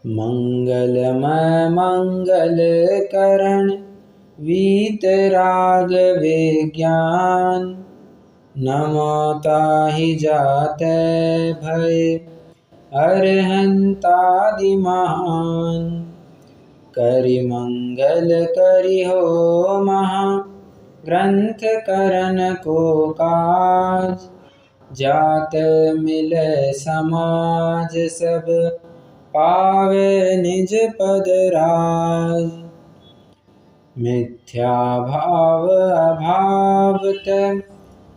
मंगलमय मंगल करण वीतराग विज्ञान। नमो ताहि जाते भय अरहंतादिमहान। करि मंगल करि हो महा ग्रंथ करन को काज। जात मिले समाज सब पावे निज पद राज। मिथ्या भाव अभाव तम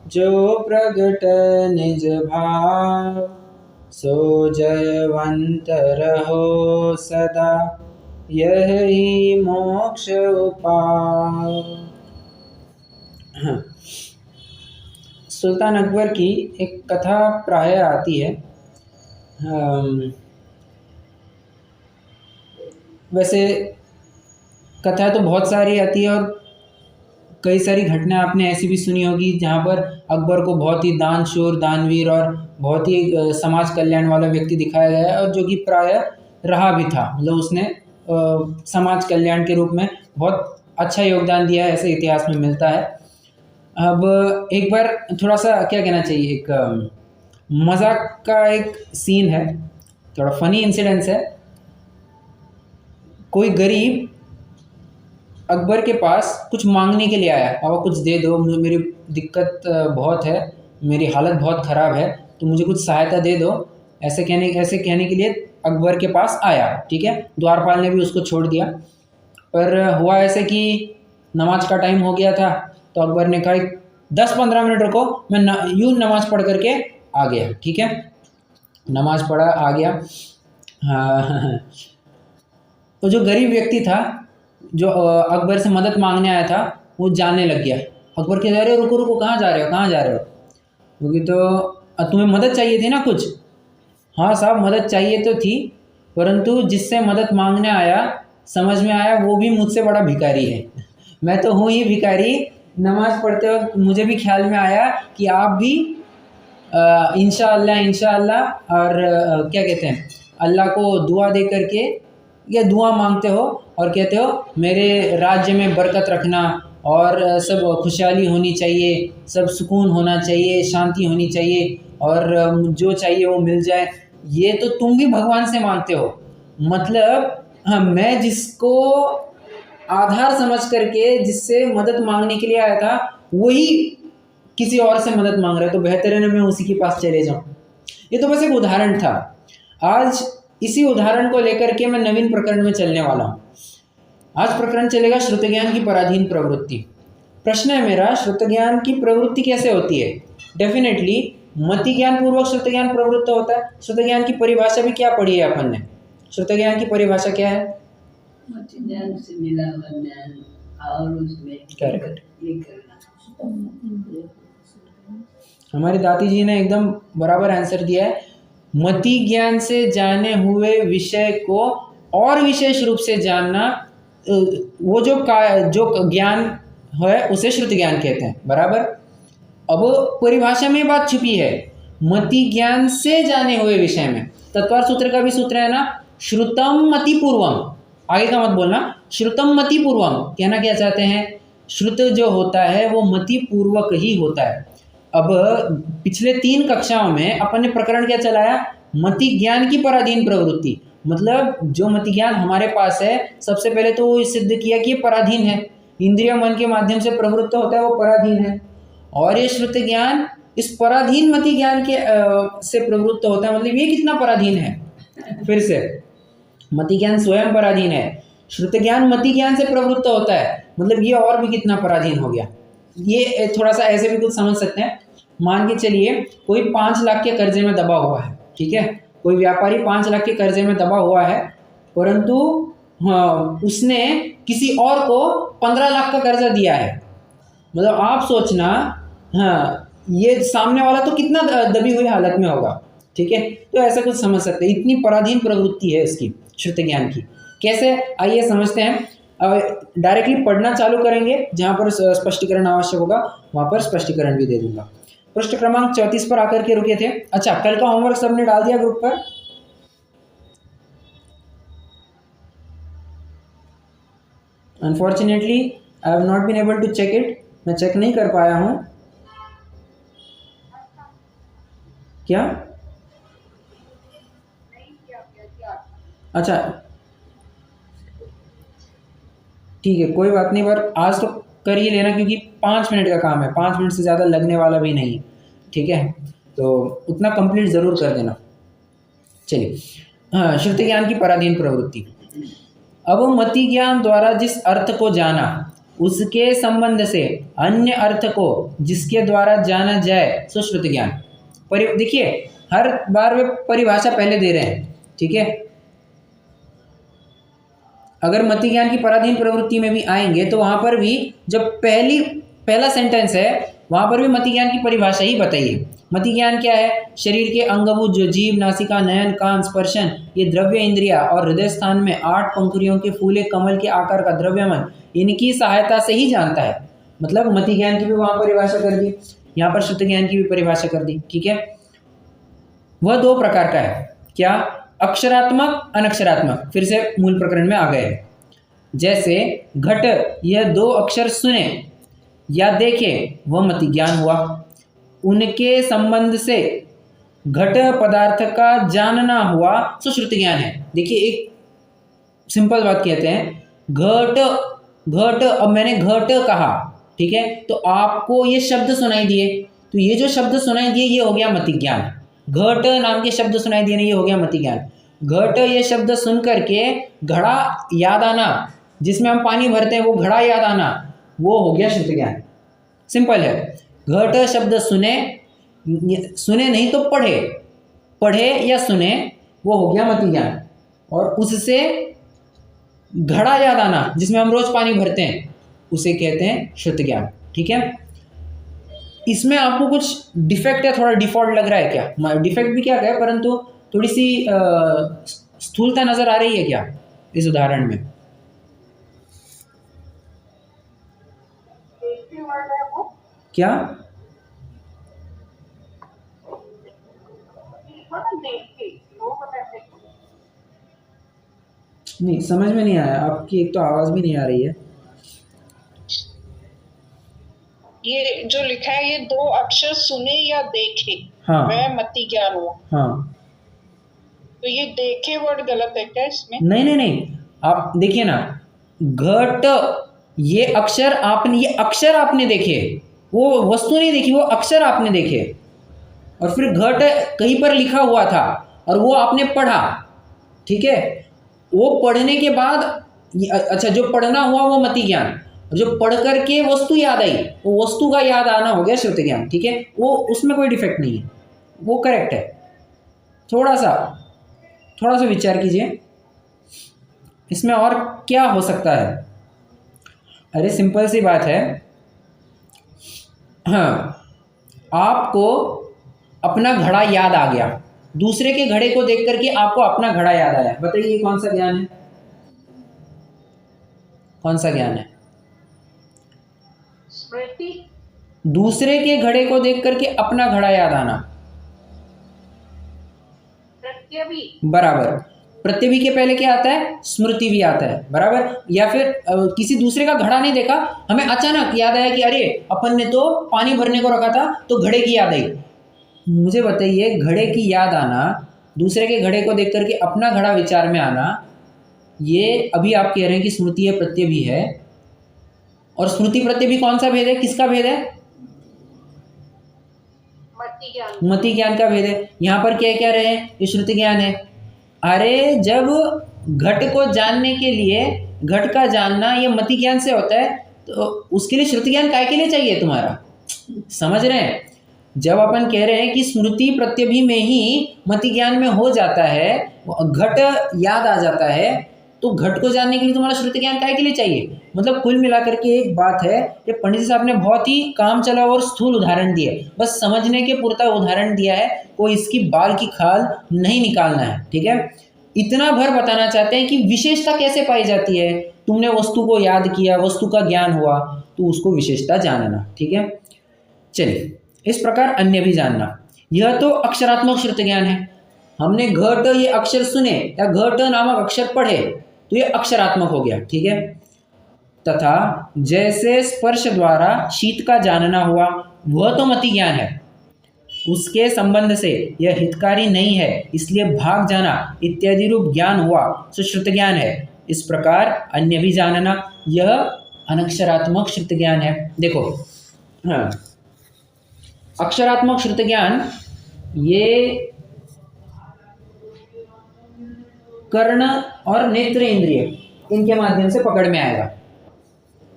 जो प्रगट निज भाव। सो जयवंत रहो सदा यही मोक्ष उपाय। सुल्तान अकबर की एक कथा प्राय आती है। वैसे कथा तो बहुत सारी आती है और कई सारी घटना आपने ऐसी भी सुनी होगी जहाँ पर अकबर को बहुत ही दानशूर, दानवीर और बहुत ही समाज कल्याण वाला व्यक्ति दिखाया गया है, और जो कि प्राय रहा भी था। मतलब उसने समाज कल्याण के रूप में बहुत अच्छा योगदान दिया है, ऐसे इतिहास में मिलता है। अब एक बार थोड़ा सा क्या कहना चाहिए, एक मजाक का एक सीन है, थोड़ा फनी इंसिडेंस है। कोई गरीब अकबर के पास कुछ मांगने के लिए आया, पापा कुछ दे दो, मुझे मेरी दिक्कत बहुत है, मेरी हालत बहुत ख़राब है, तो मुझे कुछ सहायता दे दो। ऐसे कहने के लिए अकबर के पास आया। ठीक है, द्वारपाल ने भी उसको छोड़ दिया। पर हुआ ऐसे कि नमाज का टाइम हो गया था, तो अकबर ने कहा 10-15 मिनट रुको, मैं यूँ नमाज पढ़ करके आ गया। ठीक है, नमाज पढ़ा आ गया। हाँ तो जो गरीब व्यक्ति था, जो अकबर से मदद मांगने आया था, वो जाने लग गया। अकबर कह रहे हो रुको रुको, कहाँ जा रहे हो, कहाँ जा रहे हो? क्योंकि तो तुम्हें मदद चाहिए थी ना कुछ। हाँ साहब, मदद चाहिए तो थी, परंतु जिससे मदद मांगने आया समझ में आया वो भी मुझसे बड़ा भिखारी है। मैं तो हूँ ही भिखारी। नमाज पढ़ते वक्त मुझे भी ख्याल में आया कि आप भी इंशाअल्लाह और क्या कहते हैं, अल्लाह को दुआ दे करके या दुआ मांगते हो और कहते हो मेरे राज्य में बरकत रखना, और सब खुशहाली होनी चाहिए, सब सुकून होना चाहिए, शांति होनी चाहिए, और जो चाहिए वो मिल जाए। ये तो तुम भी भगवान से मांगते हो। मतलब हाँ, मैं जिसको आधार समझ करके जिससे मदद मांगने के लिए आया था, वही किसी और से मदद मांग रहा है, तो बेहतर है ना मैं उसी के पास चले जाऊं। ये तो बस एक उदाहरण था। आज इसी उदाहरण को लेकर के मैं नवीन प्रकरण में चलने वाला हूँ। आज प्रकरण चलेगा श्रुत ज्ञान की पराधीन प्रवृत्ति। प्रश्न है मेरा, श्रुत ज्ञान की प्रवृत्ति कैसे होती है? डेफिनेटली मति ज्ञान पूर्वक श्रुत ज्ञान प्रवृत्त होता है। श्रुत ज्ञान की परिभाषा भी क्या पढ़ी है अपन ने? श्रुत ज्ञान की परिभाषा क्या है? मति ज्ञान से मिला हुआ ज्ञान और उसमें करेक्ट। ये करना। हमारी दादी जी ने एकदम बराबर आंसर दिया है। मति ज्ञान से जाने हुए विषय को और विशेष रूप से जानना, वो जो ज्ञान है उसे श्रुति ज्ञान कहते हैं। बराबर। अब परिभाषा में बात छुपी है, मति ज्ञान से जाने हुए विषय में। तत्वार सूत्र का भी सूत्र है ना, श्रुतम मति पूर्वम। आगे का मत बोलना, श्रुतम मति पूर्वम। कहना क्या चाहते हैं? श्रुत जो होता है वो मति पूर्वक ही होता है। अब पिछले 3 कक्षाओं में अपन ने प्रकरण क्या चलाया? मति ज्ञान की पराधीन प्रवृत्ति। मतलब जो मति ज्ञान हमारे पास है, सबसे पहले तो वो सिद्ध किया कि ये पराधीन है, इंद्रिय मन के माध्यम से प्रवृत्त होता है, वो पराधीन है। और ये श्रुत ज्ञान इस पराधीन मति ज्ञान के से प्रवृत्त होता है। मतलब ये कितना पराधीन है? फिर से, मति ज्ञान स्वयं पराधीन है, श्रुत ज्ञान मति ज्ञान से प्रवृत्त होता है, मतलब ये और भी कितना पराधीन हो गया। ये थोड़ा सा ऐसे भी कुछ समझ सकते हैं। मान के चलिए कोई 5 लाख के कर्जे में दबा हुआ है। ठीक है, कोई व्यापारी 5 लाख के कर्जे में दबा हुआ है, परंतु उसने किसी और को 15 लाख का कर्जा दिया है। मतलब आप सोचना, हाँ ये सामने वाला तो कितना दबी हुई हालत में होगा। ठीक है, तो ऐसा कुछ समझ सकते हैं, इतनी पराधीन प्रवृत्ति है इसकी श्रुत ज्ञान की। कैसे, आइए समझते हैं। डायरेक्टली पढ़ना चालू करेंगे, जहाँ पर स्पष्टीकरण आवश्यक होगा वहाँ पर स्पष्टीकरण भी दे दूंगा। पृष्ठ क्रमांक 34 पर आकर के रुके थे। अच्छा, कल का होमवर्क सबने डाल दिया ग्रुप पर? Unfortunately I have not been able to check it, मैं चेक नहीं कर पाया हूँ। क्या? अच्छा ठीक है, कोई बात नहीं, पर आज तो कर ही लेना क्योंकि 5 मिनट का काम है, 5 मिनट से ज़्यादा लगने वाला भी नहीं है, ठीक है, तो उतना कंप्लीट ज़रूर कर देना। चलिए, हाँ, श्रुति ज्ञान की पराधीन प्रवृत्ति। अब मति ज्ञान द्वारा जिस अर्थ को जाना उसके संबंध से अन्य अर्थ को जिसके द्वारा जाना जाए सो श्रुति ज्ञान। देखिए हर बार वे परिभाषा पहले दे रहे हैं, ठीक है। अगर मति ज्ञान की पराधीन प्रवृत्ति में भी आएंगे तो वहां पर भी जब पहला सेंटेंस है वहां पर भी मति ज्ञान की परिभाषा ही बताइए। मति ज्ञान क्या है? शरीर के अंगभूत जो जीभ, नासिका, नयन, कान, स्पर्शन, ये द्रव्य इंद्रिया और हृदय स्थान में 8 पंखुड़ियों के फूले कमल के आकार का द्रव्यमन, इनकी सहायता से ही जानता है। मतलब मति ज्ञान की भी वहां परिभाषा कर दी, यहाँ पर श्रुति ज्ञान की भी परिभाषा कर दी, ठीक है। वह 2 प्रकार का है, क्या? अक्षरात्मक, अनक्षरात्मक। फिर से मूल प्रकरण में आ गए। जैसे घट, यह 2 अक्षर सुने या देखे वह मति ज्ञान हुआ। उनके संबंध से घट पदार्थ का जानना हुआ सो श्रुति ज्ञान है। देखिए एक सिंपल बात कहते हैं, घट घट, अब मैंने घट कहा, ठीक है, तो आपको ये शब्द सुनाई दिए, तो ये जो शब्द सुनाई दिए ये हो गया मति ज्ञान। घट नाम के शब्द सुनाई दिए, नहीं, ये हो गया मति ज्ञान। घट ये शब्द सुन करके घड़ा याद आना, जिसमें हम पानी भरते हैं वो घड़ा याद आना, वो हो गया श्रुति ज्ञान। सिंपल है। घट शब्द सुने नहीं तो पढ़े या सुने, वो हो गया मति ज्ञान। और उससे घड़ा याद आना, जिसमें हम रोज पानी भरते हैं, उसे कहते हैं श्रुति ज्ञान, ठीक है। इसमें आपको कुछ डिफेक्ट है, थोड़ा डिफॉल्ट लग रहा है क्या? डिफेक्ट भी क्या है, परंतु थोड़ी सी स्थूलता नजर आ रही है क्या इस उदाहरण में? क्या? नहीं, समझ में नहीं आया आपकी, एक तो आवाज भी नहीं आ रही है। ये जो लिखा है ये 2 अक्षर सुने या देखे, हाँ, वह मति ज्ञान हुआ। हाँ, तो ये देखे वर्ड गलत है क्या इसमें? नहीं, आप देखिए ना, घट ये अक्षर आपने देखे, वो वस्तु नहीं देखी, वो अक्षर आपने देखे। और फिर घट कहीं पर लिखा हुआ था और वो आपने पढ़ा, ठीक है। वो पढ़ने के बाद अच्छा, जो पढ़ना हुआ वो मति ज्ञान, जो पढ़ करके वस्तु याद आई वो वस्तु का याद आना हो गया श्रुति ज्ञान, ठीक है। वो उसमें कोई डिफेक्ट नहीं है, वो करेक्ट है। थोड़ा सा विचार कीजिए, इसमें और क्या हो सकता है? अरे सिंपल सी बात है, हाँ, आपको अपना घड़ा याद आ गया, दूसरे के घड़े को देख करके आपको अपना घड़ा याद आया। बताइए कौन सा ज्ञान है? कौन सा ज्ञान है? स्मृति। दूसरे के घड़े को देख करके अपना घड़ा याद आना, प्रत्यभी। बराबर। प्रत्यभी के पहले क्या आता है? स्मृति भी आता है, बराबर। या फिर किसी दूसरे का घड़ा नहीं देखा, हमें अचानक याद आया कि अरे अपन ने तो पानी भरने को रखा था, तो घड़े की याद आई। मुझे बताइए, घड़े की याद आना, दूसरे के घड़े को देख करके अपना घड़ा विचार में आना, ये अभी आप कह रहे हैं कि स्मृति है, प्रत्यभी है। और स्मृति प्रत्यभी कौन सा भेद है? किसका भेद है? मति ज्ञान का भेद है। यहाँ पर क्या कह रहे हैं? ये श्रुति ज्ञान है। अरे जब घट को जानने के लिए घट का जानना ये मति ज्ञान से होता है, तो उसके लिए श्रुति ज्ञान काय के लिए चाहिए तुम्हारा? समझ रहे हैं? जब अपन कह रहे हैं कि स्मृति प्रत्यभी में ही मति ज्ञान में हो जाता है, घट याद आ जाता है, तो घट को जानने के लिए तुम्हारा श्रुति ज्ञान काय के लिए चाहिए? मतलब कुल मिलाकर के एक बात है, ये पंडित जी साहब ने बहुत ही काम चला और स्थूल उदाहरण दिए, बस समझने के पुरता उदाहरण दिया है, कोई इसकी बाल की खाल नहीं निकालना है, ठीक है। इतना भर बताना चाहते हैं कि विशेषता कैसे पाई जाती है। तुमने वस्तु को याद किया, वस्तु का ज्ञान हुआ, तो उसको विशेषता जानना, ठीक है। चलिए, इस प्रकार अन्य भी जानना, यह तो अक्षरात्मक श्रुति ज्ञान है। हमने घट ये अक्षर सुने या घट नामक अक्षर पढ़े, तो ये अक्षरात्मक हो गया, ठीक है। तथा जैसे स्पर्श द्वारा शीत का जानना हुआ वह तो मति ज्ञान है, उसके संबंध से यह हितकारी नहीं है इसलिए भाग जाना इत्यादि रूप ज्ञान हुआ सो श्रुत ज्ञान है। इस प्रकार अन्य भी जानना यह अनक्षरात्मक श्रुत ज्ञान है। देखो, हाँ, अक्षरात्मक श्रुत ज्ञान ये कर्ण और नेत्र इंद्रिय इनके माध्यम से पकड़ में आएगा।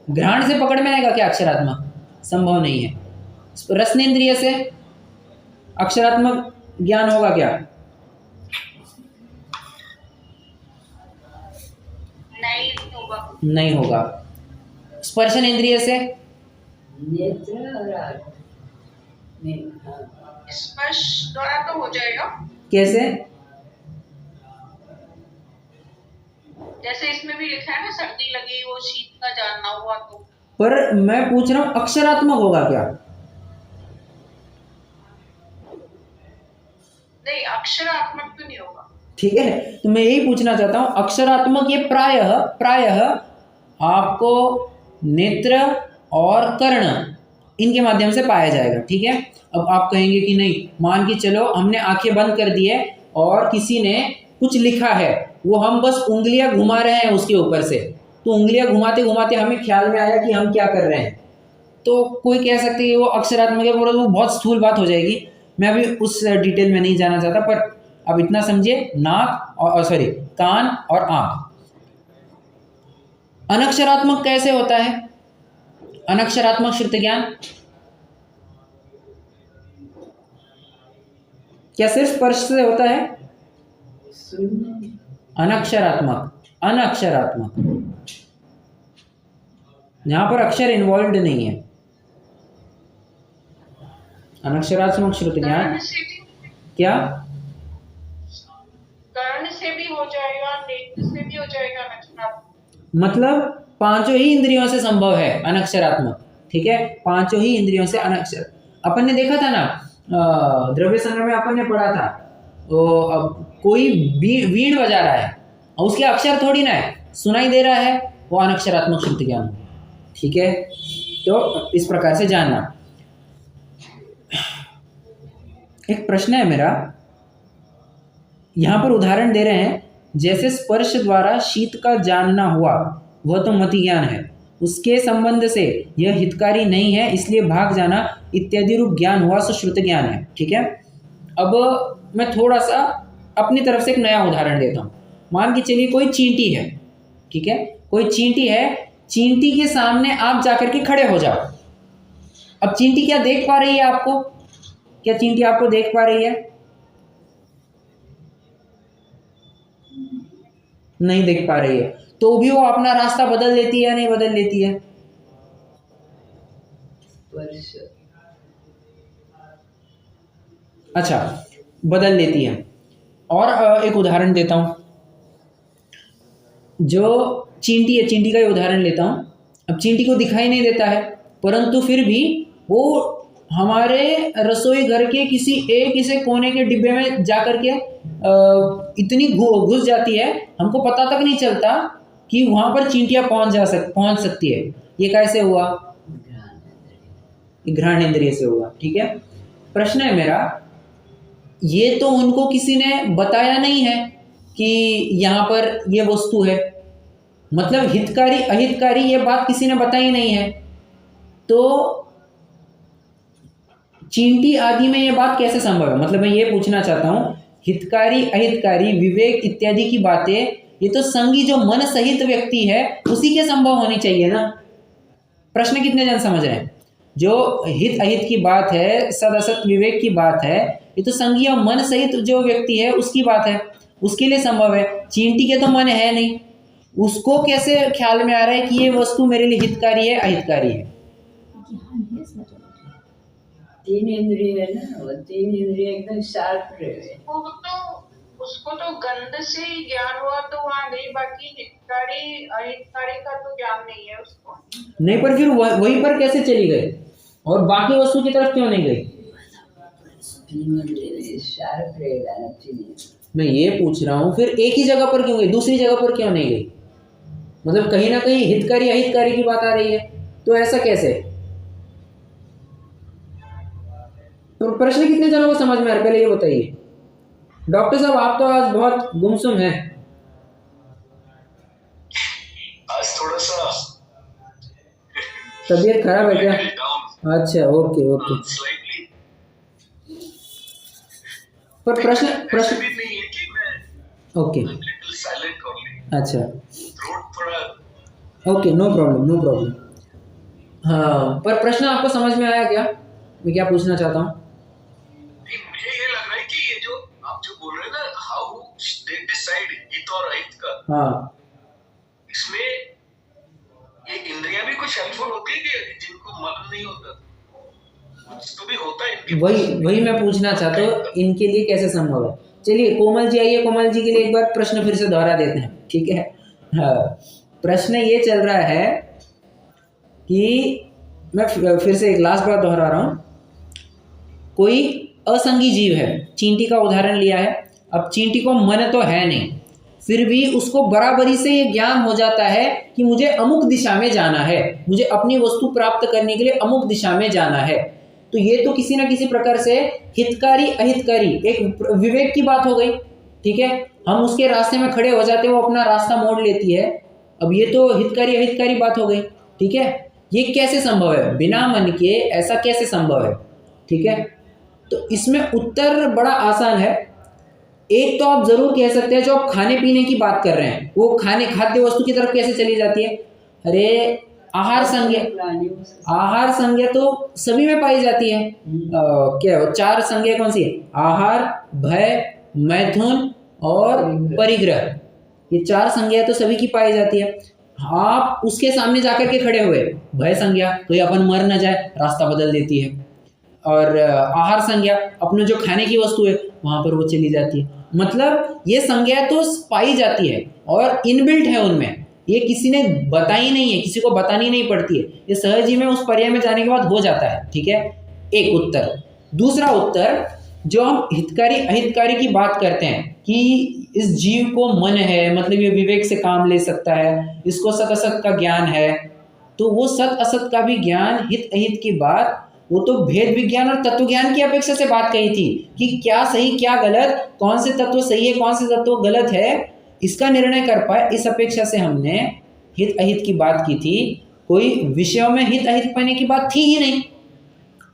घ्राण से पकड़ में आएगा क्या अक्षरात्मक? संभव नहीं है। रसनेन्द्रिय से अक्षरात्मक ज्ञान होगा क्या? नहीं होगा। स्पर्शन इंद्रिय से नेत्र और आँख स्पर्श द्वारा तो हो जाएगा, कैसे? जैसे इसमें भी लिखा है ना, सर्दी लगी वो शीत का जानना हुआ तो। पर मैं पूछ रहा हूं अक्षरात्मक होगा क्या? नहीं, अक्षरात्मक तो नहीं होगा। ठीक है, तो मैं यही पूछना चाहता हूं अक्षरात्मक ये प्रायः आपको नेत्र और कर्ण इनके माध्यम से पाया जाएगा। ठीक है, अब आप कहेंगे कि नहीं, मान के चलो हमने आंखें बंद कर दी है और किसी ने कुछ लिखा है, वो हम बस उंगलियां घुमा रहे हैं उसके ऊपर से, तो उंगलियां घुमाते घुमाते हमें ख्याल में आया कि हम क्या कर रहे हैं, तो कोई कह सकते हैं कि वो अक्षरात्मक है, वो बहुत स्थूल बात हो जाएगी। मैं अभी उस डिटेल में नहीं जाना चाहता, पर अब इतना समझिए, नाक और कान और आंख। अनक्षरात्मक कैसे होता है? अनक्षरात्मक श्रुत ज्ञान क्या सिर्फ स्पर्श से होता है? अनक्षरात्मक यहां पर अक्षर इन्वॉल्व नहीं है। अनक्षरात्मक श्रुत ज्ञान क्या? कर्ण से भी हो जाएगा, नेत्र से भी हो जाएगा अनक्षरात्मक। मतलब पांचों ही इंद्रियों से संभव है अनक्षरात्मक। ठीक है, पांचों ही इंद्रियों से अनक्षर। अपन ने देखा था ना, द्रव्य संग्रह में अपन ने पढ़ा था, तो अब कोई वीण बजा रहा है और उसके अक्षर थोड़ी ना है, सुनाई दे रहा है, वो अनक्षरात्मक श्रुत ज्ञान। ठीक है, तो इस प्रकार से जानना। एक प्रश्न है मेरा, यहां पर उदाहरण दे रहे हैं, जैसे स्पर्श द्वारा शीत का जानना हुआ वह तो मति ज्ञान है, उसके संबंध से यह हितकारी नहीं है इसलिए भाग जाना इत्यादि रूप ज्ञान हुआ सो श्रुत ज्ञान है। ठीक है, अब मैं थोड़ा सा अपनी तरफ से एक नया उदाहरण देता हूँ। मान के चलिए कोई चींटी है। ठीक है, कोई चींटी है, चींटी के सामने आप जाकर के खड़े हो जाओ। अब चींटी क्या देख पा रही है आपको? क्या चींटी आपको देख पा रही है? नहीं देख पा रही है, तो भी वो अपना रास्ता बदल लेती है या नहीं बदल लेती है? अच्छा, बदल लेती है। और एक उदाहरण देता हूं, जो चींटी है, चींटी का ही उदाहरण लेता हूं। अब चींटी को दिखाई नहीं देता है, परंतु फिर भी वो हमारे रसोई घर के किसी एक से कोने के डिब्बे में जाकर के इतनी घुस जाती है, हमको पता तक नहीं चलता कि वहां पर चींटियां पहुंच सकती है। ये कैसे हुआ? घ्राण इंद्रिय से हुआ। ठीक है, प्रश्न है मेरा, ये तो उनको किसी ने बताया नहीं है कि यहाँ पर ये वस्तु है, मतलब हितकारी अहितकारी ये बात किसी ने बताई नहीं है, तो चींटी आदि में ये बात कैसे संभव है? मतलब मैं ये पूछना चाहता हूँ, हितकारी अहितकारी विवेक इत्यादि की बातें ये तो संगी जो मन सहित व्यक्ति है उसी के संभव होनी चाहिए ना। प्रश्न कितने जन समझ रहे हैं? जो हित अहित की बात है, सद असत विवेक की बात है, ये तो संगी और मन सहित जो व्यक्ति है उसकी बात है, उसके लिए संभव है। चींटी के तो मन है नहीं, उसको कैसे ख्याल में आ रहा है कि ये वस्तु मेरे लिए हितकारी है अहितकारी है? तीन इंद्रिय है ना, वो तीन इंद्रिय एकदम शार्प रहे। उसको तो गंध से ही ज्ञान हुआ, तो वहाँ नहीं, बाकी हितकारी अहितकारी का तो ज्ञान नहीं है उसको। नहीं, पर फिर वहीं पर कैसे चली गई और बाकी वस्तु की तरफ क्यों नहीं गई? तीन इंद्रिय शार्प रहेगा ना। तीन, मैं ये पूछ रहा हूँ, फिर एक ही जगह पर क्यों गई, दूसरी जगह पर क्यों नहीं गई? मतलब कहीं ना कहीं हितकारी अहितकारी की बात आ रही है, तो ऐसा कैसे? तो प्रश्न कितने जनों को समझ में आ रहा है पहले ये बताइए। डॉक्टर साहब आप तो आज बहुत गुमसुम हैं। आज थोड़ा सा तबीयत खराब है क्या? डाउन अच्छा, ओके ओके। स्लाइटली। पर प्रश्न ऐसा भी नहीं है कि मैं ओके, लिटिल साइलेंट ओनली, अच्छा थ्रोट थोड़ा okay, no problem no problem. हाँ, पर प्रश्न आपको समझ में आया क्या मैं क्या पूछना चाहता हूँ? नहीं, मुझे ये लग रहा है कि ये जो आप जो बोल रहे हैं ना, हाउ दे डिसाइड हित और अहित का, हाँ, इसमें ये इंद्रियां भी कुछ हेल्पफुल होती है कि जिनको मालूम नहीं होता, कुछ तो भी होता है इनके वही मैं पूछना चाहता हूँ, इनके लिए कैसे संभव है। चलिए कोमल जी आइए, कोमल जी के लिए एक बार प्रश्न फिर से दोहरा देते हैं, ठीक है। हाँ, प्रश्न ये चल रहा है कि मैं फिर से एक लास्ट बार दोहरा रहा हूँ। कोई असंगी जीव है, चींटी का उदाहरण लिया है। अब चींटी को मन तो है नहीं, फिर भी उसको बराबरी से ये ज्ञान हो जाता है कि मुझे अमुक दिशा में जाना है, मुझे अपनी वस्तु प्राप्त करने के लिए अमुक दिशा में जाना है। तो ये तो किसी ना किसी प्रकार से हितकारी अहितकारी एक विवेक की बात हो गई, ठीक है। हम उसके रास्ते में खड़े हो जाते हैं, वो अपना रास्ता मोड़ लेती है। अब ये तो हितकारी अहितकारी बात हो गई, ठीक है। ये कैसे संभव है? बिना मन के ऐसा कैसे संभव है, ठीक है। तो इसमें उत्तर बड़ा आसान है। एक तो आप जरूर कह सकते हैं, जो आप खाने पीने की बात कर रहे हैं, वो खाद्य वस्तु की तरफ कैसे चली जाती है? अरे आहार संज्ञा, आहार संज्ञा तो सभी में पाई जाती है। क्या चार संज्ञा कौन सी है? आहार, भय, मैथुन और परिग्रह। ये चार संज्ञा तो सभी की पाई जाती है। आप उसके सामने जाकर के खड़े हुए, भय संज्ञा तो अपन मर न जाए, रास्ता बदल देती है। और आहार संज्ञा, अपने जो खाने की वस्तु है वहां पर वो चली जाती है। मतलब ये संज्ञा तो पाई जाती है और इनबिल्ट है उनमें, ये किसी ने बताई नहीं है, किसी को बतानी नहीं पड़ती है, ये सहज ही में उस पर्याय में जाने के बाद हो जाता है, ठीक है। एक उत्तर। दूसरा उत्तर, जो हम हितकारी अहितकारी की बात करते हैं कि इस जीव को मन है, मतलब ये विवेक से काम ले सकता है, इसको सत असत का ज्ञान है, तो वो सत असत का भी ज्ञान, हित अहित की बात, वो तो भेद विज्ञान और तत्व ज्ञान की अपेक्षा से बात कही थी कि क्या सही क्या गलत, कौन से तत्व सही है कौन से तत्व गलत है, इसका निर्णय कर पाए, इस अपेक्षा से हमने हित अहित की बात की थी। कोई विषयों में हित अहित पाने की बात थी ही नहीं।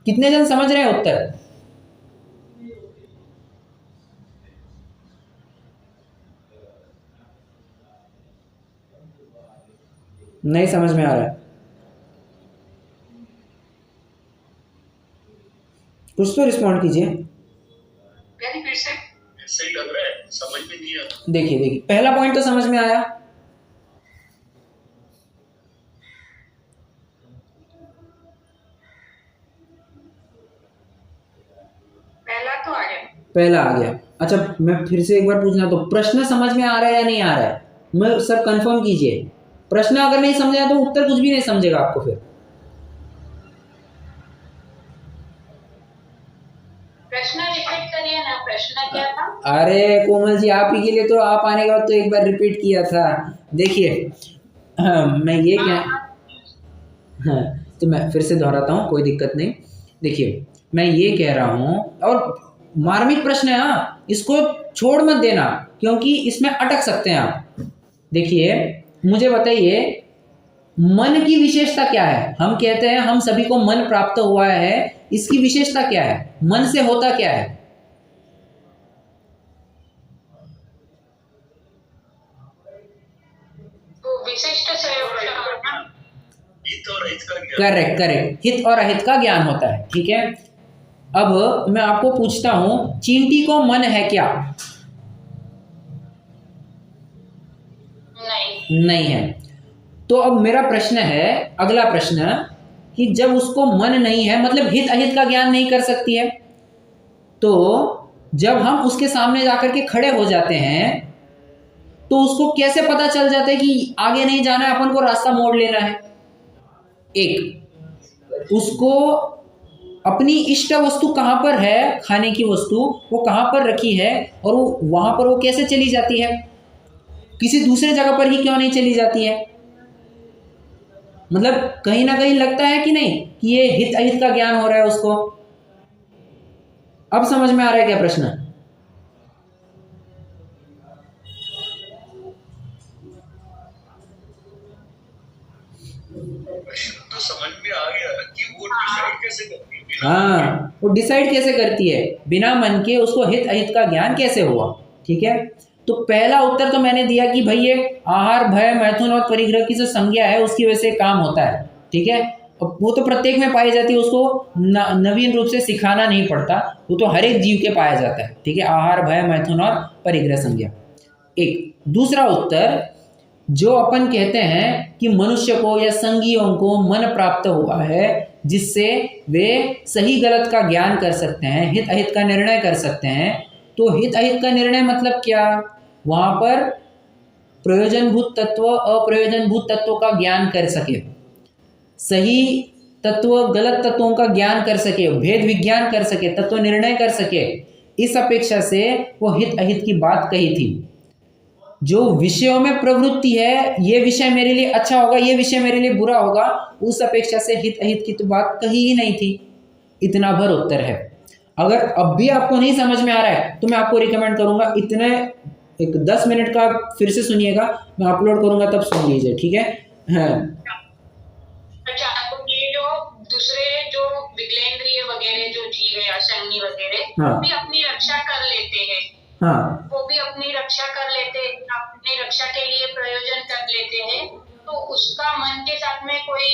कितने जन समझ रहे हैं उत्तर? नहीं समझ में आ रहा है? कुछ तो रिस्पॉन्ड कीजिए। फिर से ऐसे ही लग रहा है, समझ में नहीं आता। देखिए पहला पॉइंट तो समझ में आया, पहला आ गया। अच्छा मैं फिर से एक बार पूछना, तो प्रश्न समझ में आ रहा है या नहीं आ रहा है? मैं सर कंफर्म कीजिए। प्रश्न अगर नहीं समझा तो उत्तर कुछ भी नहीं समझेगा आपको फिर। प्रश्न रिपीट करिए ना, प्रश्न क्या था? अरे कोमल जी, आप ही के लिए तो आप आने के बाद तो एक बार रिपीट किया था। देखिए मैं ये क्या, हाँ तो मैं फिर से दोहराता हूँ, कोई दिक्कत नहीं। देखिए मैं ये कह रहा हूँ, और मार्मिक प्रश्न है, हाँ इसको छोड़ मत देना क्योंकि इसमें अटक सकते हैं आप। देखिए मुझे बताइए, मन की विशेषता क्या है? हम कहते हैं हम सभी को मन प्राप्त हुआ है, इसकी विशेषता क्या है? मन से होता क्या है? विशिष्ट संयोग, हित और अहित का ज्ञान। करेक्ट करेक्ट, हित और अहित का ज्ञान होता है, ठीक है। अब मैं आपको पूछता हूं, चींटी को मन है क्या? नहीं है। तो अब मेरा प्रश्न है, अगला प्रश्न, कि जब उसको मन नहीं है, मतलब हित अहित का ज्ञान नहीं कर सकती है, तो जब हम उसके सामने जाकर के खड़े हो जाते हैं तो उसको कैसे पता चल जाता है कि आगे नहीं जाना है, अपन को रास्ता मोड़ लेना है? एक, उसको अपनी इष्ट वस्तु कहाँ पर है, खाने की वस्तु वो कहाँ पर रखी है, और वो वहां पर वो कैसे चली जाती है, किसी दूसरे जगह पर ही क्यों नहीं चली जाती है? मतलब कहीं ना कहीं लगता है कि नहीं कि ये हित अहित का ज्ञान हो रहा है उसको। अब समझ में आ रहा है क्या प्रश्न? तो समझ में आ गया कि वो डिसाइड कैसे करती है बिना हाँ, वो डिसाइड कैसे करती है बिना मन के, उसको हित अहित का ज्ञान कैसे हुआ। ठीक है, तो पहला उत्तर तो मैंने दिया कि भाई ये आहार भय मैथुन और परिग्रह की जो संज्ञा है उसकी वजह से काम होता है। ठीक है, अब वो तो प्रत्येक में पाई जाती है, उसको नवीन रूप से सिखाना नहीं पड़ता, वो तो हर एक जीव के पाया जाता है। ठीक है, आहार भय मैथुन और परिग्रह संज्ञा। एक दूसरा उत्तर, जो अपन कहते हैं कि मनुष्य को या संगियों को मन प्राप्त हुआ है जिससे वे सही गलत का ज्ञान कर सकते हैं, हित अहित का निर्णय कर सकते हैं। तो हित अहित का निर्णय मतलब क्या? वहां पर प्रयोजनभूत तत्व अप्रयोजनभूत तत्वों का ज्ञान कर सके, सही तत्व गलत तत्वों का ज्ञान कर सके, भेद विज्ञान कर सके, तत्व निर्णय कर सके। इस अपेक्षा से वो हित अहित की बात कही थी। जो विषयों में प्रवृत्ति है, ये विषय मेरे लिए अच्छा होगा, ये विषय मेरे लिए बुरा होगा, उस अपेक्षा से हित अहित की तो बात कही ही नहीं थी। इतना भर उत्तर है। अगर अब भी आपको नहीं समझ में आ रहा है तो मैं आपको रिकमेंड करूंगा इतने एक 10 मिनट का फिर से सुनिएगा, मैं अपलोड करूंगा तब सुन लीजिए। ठीक है, हाँ। अच्छा, तो ये जो दूसरे जो विकलेंद्रिय वगैरह जो जीव है, असंगी वगैरह, हाँ। वो भी अपनी रक्षा कर लेते हैं। हाँ, वो भी अपनी रक्षा कर लेते हैं, अपनी रक्षा के लिए प्रयोजन कर लेते हैं, तो उसका मन के साथ में कोई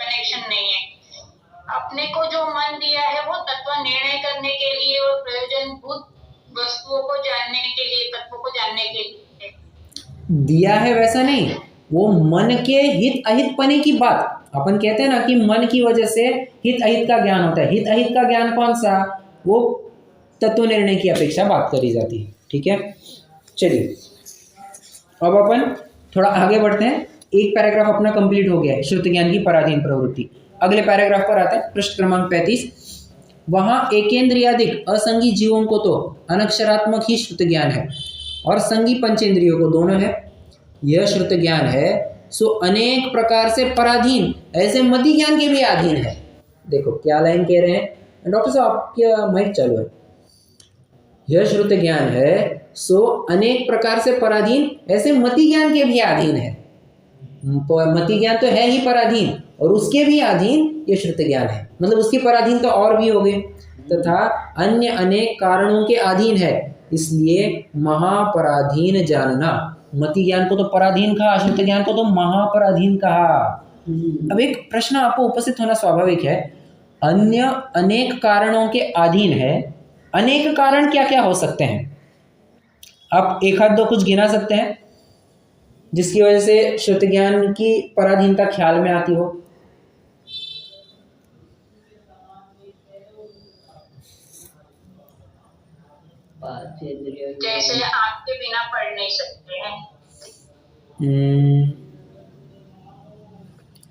कनेक्शन नहीं है। अपने को जो मन दिया है वो तत्व निर्णय करने के लिए और प्रयोजनभूत वस्तुओं को जानने के लिए, तत्वों को जानने के लिए दिया है वैसा नहीं, वो मन के हित अहित पने की बात अपन कहते हैं ना कि मन की वजह से हित अहित का ज्ञान होता है। हित अहित का ज्ञान कौन सा? वो तत्व निर्णय की अपेक्षा बात करी जाती है। ठीक है, चलिए अब अपन थोड़ा आगे बढ़ते हैं। एक पैराग्राफ अपना कंप्लीट हो गया है, श्रुत ज्ञान की पराधीन प्रवृत्ति। अगले पैराग्राफ पर आते हैं, पृष्ठ क्रमांक 35। वहां एकेंद्रियादिक असंगी जीवों को तो अनक्षरात्मक ही श्रुत ज्ञान है और संगी पंचेंद्रियों को दोनों है। यह श्रुत ज्ञान है सो अनेक प्रकार से पराधीन, ऐसे मति ज्ञान के भी अधीन है। देखो क्या लाइन कह रहे हैं डॉक्टर साहब, आपका माइक चालू है। यह श्रुत ज्ञान है सो अनेक प्रकार से पराधीन, ऐसे मति ज्ञान के भी अधीन है। मति ज्ञान तो है ही पराधीन और उसके भी अधीन ये श्रुत ज्ञान है, मतलब उसकी पराधीन तो और भी हो गए, तथा अन्य अनेक कारणों के अधीन है, इसलिए महापराधीन जानना। मति ज्ञान को तो पराधीन कहा, श्रुत ज्ञान को तो महापराधीन कहा। अब एक प्रश्न आपको उपस्थित होना स्वाभाविक है, अन्य अनेक कारणों के अधीन है, अनेक कारण क्या क्या हो सकते हैं? आप एक आध दो कुछ गिना सकते हैं जिसकी वजह से श्रुत ज्ञान की पराधीनता ख्याल में आती हो? जैसे आँख के बिना पढ़ नहीं सकते हैं।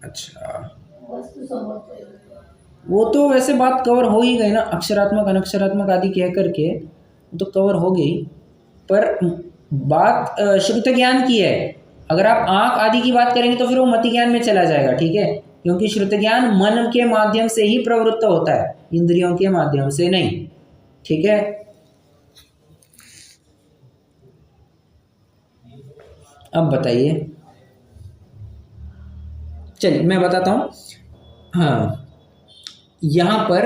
अच्छा, वो तो वैसे बात कवर हो ही गई ना, अक्षरात्मक अनक्षरात्मक आदि कह करके तो कवर हो गई। पर बात श्रुत ज्ञान की है। अगर आप आँख आदि की बात करेंगे तो फिर वो मति ज्ञान में चला जाएगा। ठीक है, क्योंकि श्रुत ज्ञान मन के माध्यम से ही प्रवृत्त होता है, इंद्रियों के माध्यम से नहीं। ठीक है, अब बताइए। चलिए मैं बताता हूँ। हाँ, यहाँ पर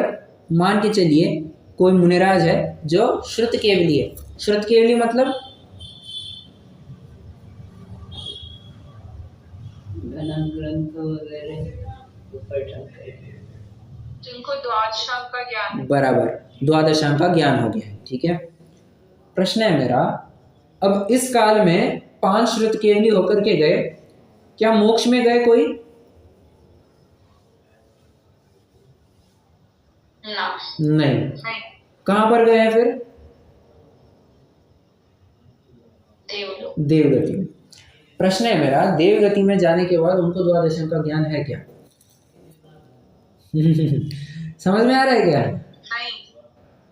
मान के चलिए कोई मुनिराज है जो श्रुत केवली है। श्रुत केवली मतलब ग्रंथ वगैरह पठन करते, जिनको द्वादशांक का ज्ञान है। बराबर, द्वादशांक का ज्ञान हो गया है। ठीक है, प्रश्न है मेरा, अब इस काल में 5 श्रुत केवली होकर के गए, क्या मोक्ष में गए कोई? ना, नहीं। नहीं, कहाँ पर गए हैं फिर? देवलोक। देवगति में। प्रश्न है मेरा, देवगति में जाने के बाद उनको द्वादशांक का ज्ञान है क्या? समझ में आ रहा है क्या?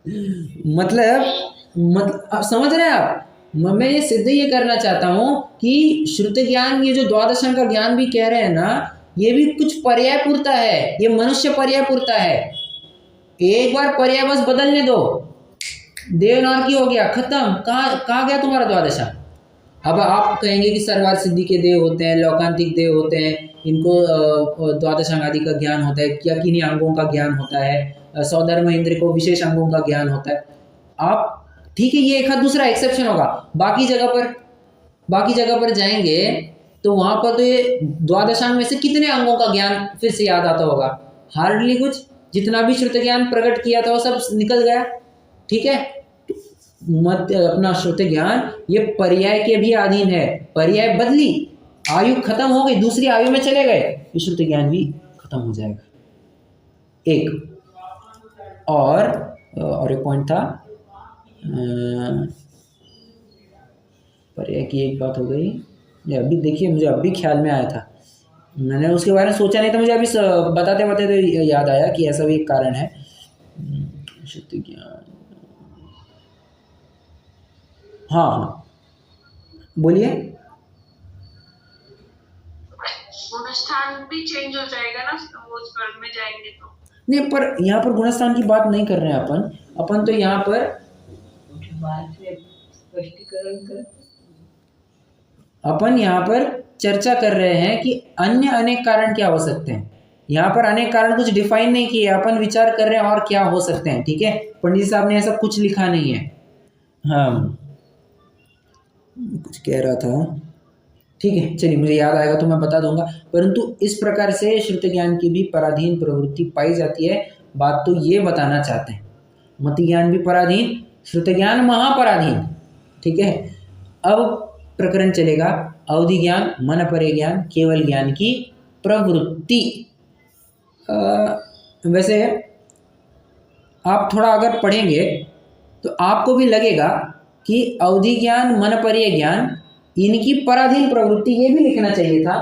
नहीं, मतलब आप समझ रहे हैं आप? मैं ये सिद्ध ये करना चाहता हूँ कि श्रुत ज्ञान, ये जो द्वादशांक का ज्ञान भी कह रहे हैं ना, ये भी कुछ पर्याय पूरता है, ये मनुष्य पर्याय पूरता है। एक बार पर्याय बस बदलने दो, देवनार की हो गया, खत्म। कहाँ गया तुम्हारा द्वादशांग? अब आप कहेंगे कि सर्वार्थ सिद्धि के देव होते हैं, लौकांतिक देव होते हैं, इनको द्वादशांग आदि का ज्ञान होता है, क्या किन्हीं अंगों का ज्ञान होता है, सौधर्म इंद्र को विशेष अंगों का ज्ञान होता है। आप ठीक है, ये एक आध दूसरा एक्सेप्शन होगा। बाकी जगह पर जाएंगे तो वहां पर तो ये द्वादशांग में से कितने अंगों का ज्ञान फिर से याद आता होगा? हार्डली कुछ। जितना भी श्रुत ज्ञान प्रकट किया था वो सब निकल गया। ठीक है, मत अपना श्रुत ज्ञान ये पर्याय के भी अधीन है। पर्याय बदली, आयु खत्म हो गई, दूसरी आयु में चले गए, ये श्रुत ज्ञान भी खत्म हो जाएगा। एक और एक पॉइंट था, पर्याय की एक बात हो गई, ये अभी देखिए मुझे अभी ख्याल में आया था, मैंने उसके बारे में सोचा नहीं था, मुझे अभी बताते बताते याद आया कि ऐसा भी एक कारण है। श्रुत ज्ञान, हाँ बोलिए। गुणस्थान भी चेंज हो जाएगा ना वो स्वर्ग में जाएंगे तो? नहीं, पर यहाँ पर गुणस्थान की बात नहीं कर रहे हैं अपन तो यहाँ पर बात से स्पष्टीकरण कर, अपन यहाँ पर चर्चा कर रहे हैं कि अन्य अनेक कारण क्या हो सकते हैं। यहाँ पर अनेक कारण कुछ डिफाइन नहीं किए, अपन विचार कर रहे हैं और क्या हो सकते हैं। ठीक है, पंडित साहब ने ऐसा कुछ लिखा नहीं है। हाँ, कुछ कह रहा था, ठीक है, चलिए मुझे याद आएगा तो मैं बता दूंगा। परंतु इस प्रकार से श्रुत ज्ञान की भी पराधीन प्रवृत्ति पाई जाती है। बात तो ये बताना चाहते हैं, मति ज्ञान भी पराधीन, श्रुत ज्ञान महापराधीन। ठीक है, अब प्रकरण चलेगा अवधि ज्ञान, मन परे ज्ञान, केवल ज्ञान की प्रवृत्ति। वैसे आप थोड़ा अगर पढ़ेंगे तो आपको भी लगेगा कि अवधि ज्ञान, मन परे ज्ञान, इनकी पराधीन प्रवृत्ति, ये भी लिखना चाहिए था,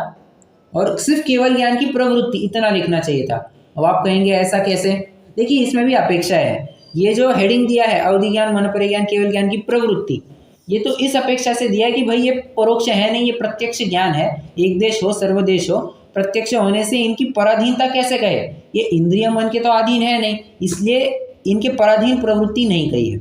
और सिर्फ केवल ज्ञान की प्रवृत्ति इतना लिखना चाहिए था। अब आप कहेंगे ऐसा कैसे? देखिए, इसमें भी अपेक्षाएं है। ये जो हेडिंग दिया है अवधि ज्ञान, मन परे ज्ञान, केवल ज्ञान की प्रवृत्ति, ये तो इस अपेक्षा से दिया है कि भाई ये परोक्ष है नहीं, ये प्रत्यक्ष ज्ञान है। एक देश हो सर्वदेश हो, प्रत्यक्ष होने से इनकी पराधीनता कैसे कहे? ये इंद्रिय मन के तो अधीन है नहीं, इसलिए इनके पराधीन प्रवृत्ति नहीं कही है।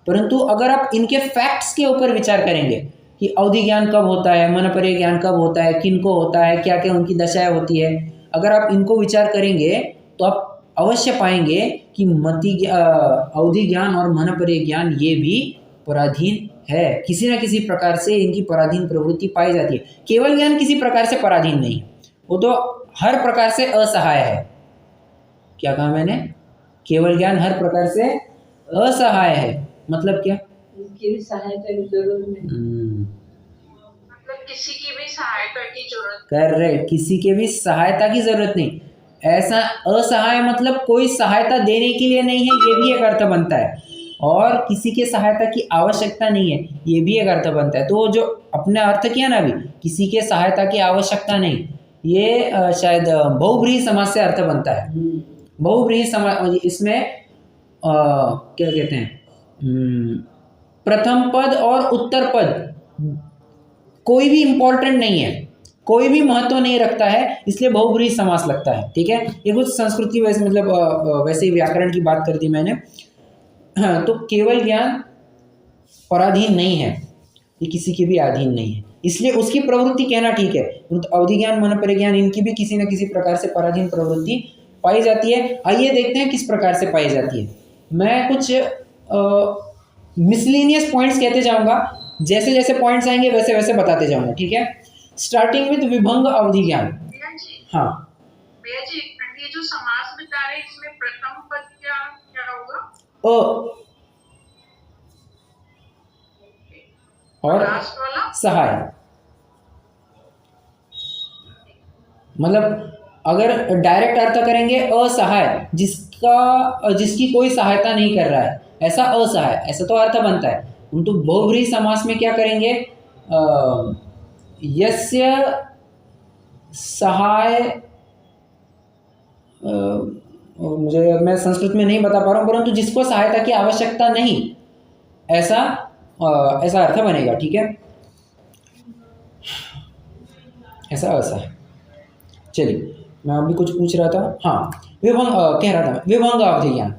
परंतु अगर आप इनके फैक्ट्स के ऊपर विचार करेंगे कि अवधि ज्ञान कब होता है, मन परे ज्ञान कब होता है, किनको होता है, क्या क्या उनकी दशाएं होती है, अगर आप इनको विचार करेंगे तो आप अवश्य पाएंगे कि अवधि ज्ञान और मन परे ज्ञान ये भी पराधीन है। किसी न किसी प्रकार से इनकी पराधीन प्रवृत्ति पाई जाती है। केवल ज्ञान किसी प्रकार से पराधीन नहीं, वो तो हर प्रकार से असहाय है। क्या कहा मैंने? केवल ज्ञान हर प्रकार से असहाय है। मतलब क्या? उनकी भी सहायता की जरूरत नहीं, मतलब किसी की भी सहायता की जरूरत? करेक्ट, किसी के भी सहायता की जरूरत नहीं। ऐसा असहाय मतलब कोई सहायता देने के लिए नहीं है, ये भी एक अर्थ बनता है, और किसी के सहायता की आवश्यकता नहीं है, ये भी एक अर्थ बनता है। तो जो अपने अर्थ किया ना अभी, किसी के सहायता की आवश्यकता नहीं, ये शायद बहुब्रीहि समास से अर्थ बनता है। बहुब्रीहि समास, इसमें क्या कहते हैं, प्रथम पद और उत्तर पद कोई भी इंपॉर्टेंट नहीं है, कोई भी महत्व नहीं रखता है, इसलिए बहुब्रीहि समास लगता है। ठीक है, ये कुछ संस्कृत की वैसे मतलब वैसे ही व्याकरण की बात कर दी मैंने। हाँ, तो केवल ज्ञान पराधीन नहीं है, ये किसी के भी अधीन नहीं है, इसलिए उसकी प्रवृत्ति कहना ठीक है। तो अवधि ज्ञान, मन परे ज्ञान, इनकी भी किसी न किसी प्रकार से पराधीन प्रवृत्ति पाई जाती है। आइए देखते हैं किस प्रकार से पाई जाती है। मैं कुछ मिसलिनियस पॉइंट्स कहते जाऊंगा, जैसे जैसे पॉइंट्स आएंगे वैसे वैसे बताते जाऊंगा। ठीक है, स्टार्टिंग विद विभंग अवधि ज्ञान। हाँ भैया जी, ये जो समास बता रहे हैं इसमें प्रथम पद क्या क्या होगा? और लास्ट वाला सहाय, मतलब अगर डायरेक्ट अर्थ करेंगे असहाय, जिसकी कोई सहायता नहीं कर रहा है, ऐसा असहाय, ऐसा तो अर्थ बनता है। तो बहुब्रीहि समास में क्या करेंगे? यस्य सहाय, मैं संस्कृत में नहीं बता पा रहा हूँ, परंतु जिसको सहायता की आवश्यकता नहीं, ऐसा अर्थ बनेगा। ठीक है, ऐसा ऐसा है। चलिए मैं अभी कुछ पूछ रहा था, हाँ कह रहा था विभंग अवधि ज्ञान।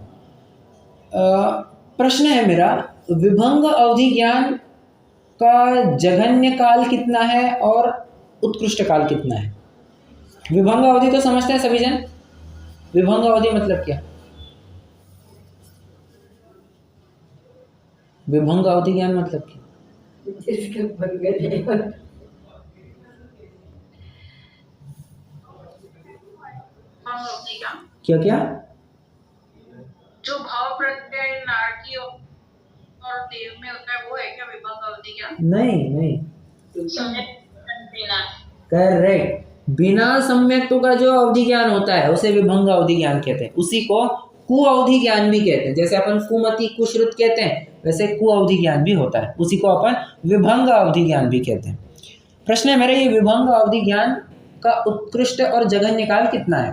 प्रश्न है मेरा, विभंग अवधि ज्ञान का जघन्य काल कितना है और उत्कृष्ट काल कितना है? विभंग अवधि तो समझते हैं सभी जन, विभंग अवधि मतलब क्या? विभंग अवधि ज्ञान मतलब क्या? जिसका भंग नहीं होता। भाव अवधि का क्या क्या? जो भाव प्रत्यय नारकी और देव में होता है वो है क्या विभंग अवधि का? नहीं नहीं, सम्यक बिना करेक्ट, बिना सम्यक्त्व का जो अवधि ज्ञान होता है उसे विभंग अवधि ज्ञान कहते हैं। उसी को कु अवधि ज्ञान भी कहते हैं। जैसे अपन कुमति कुश्रुत कहते हैं वैसे कु अवधि ज्ञान भी होता है, उसी को अपन विभंग अवधि ज्ञान भी कहते हैं। प्रश्न है मेरा, ये विभंग अवधि ज्ञान का उत्कृष्ट और जघन्य काल कितना है?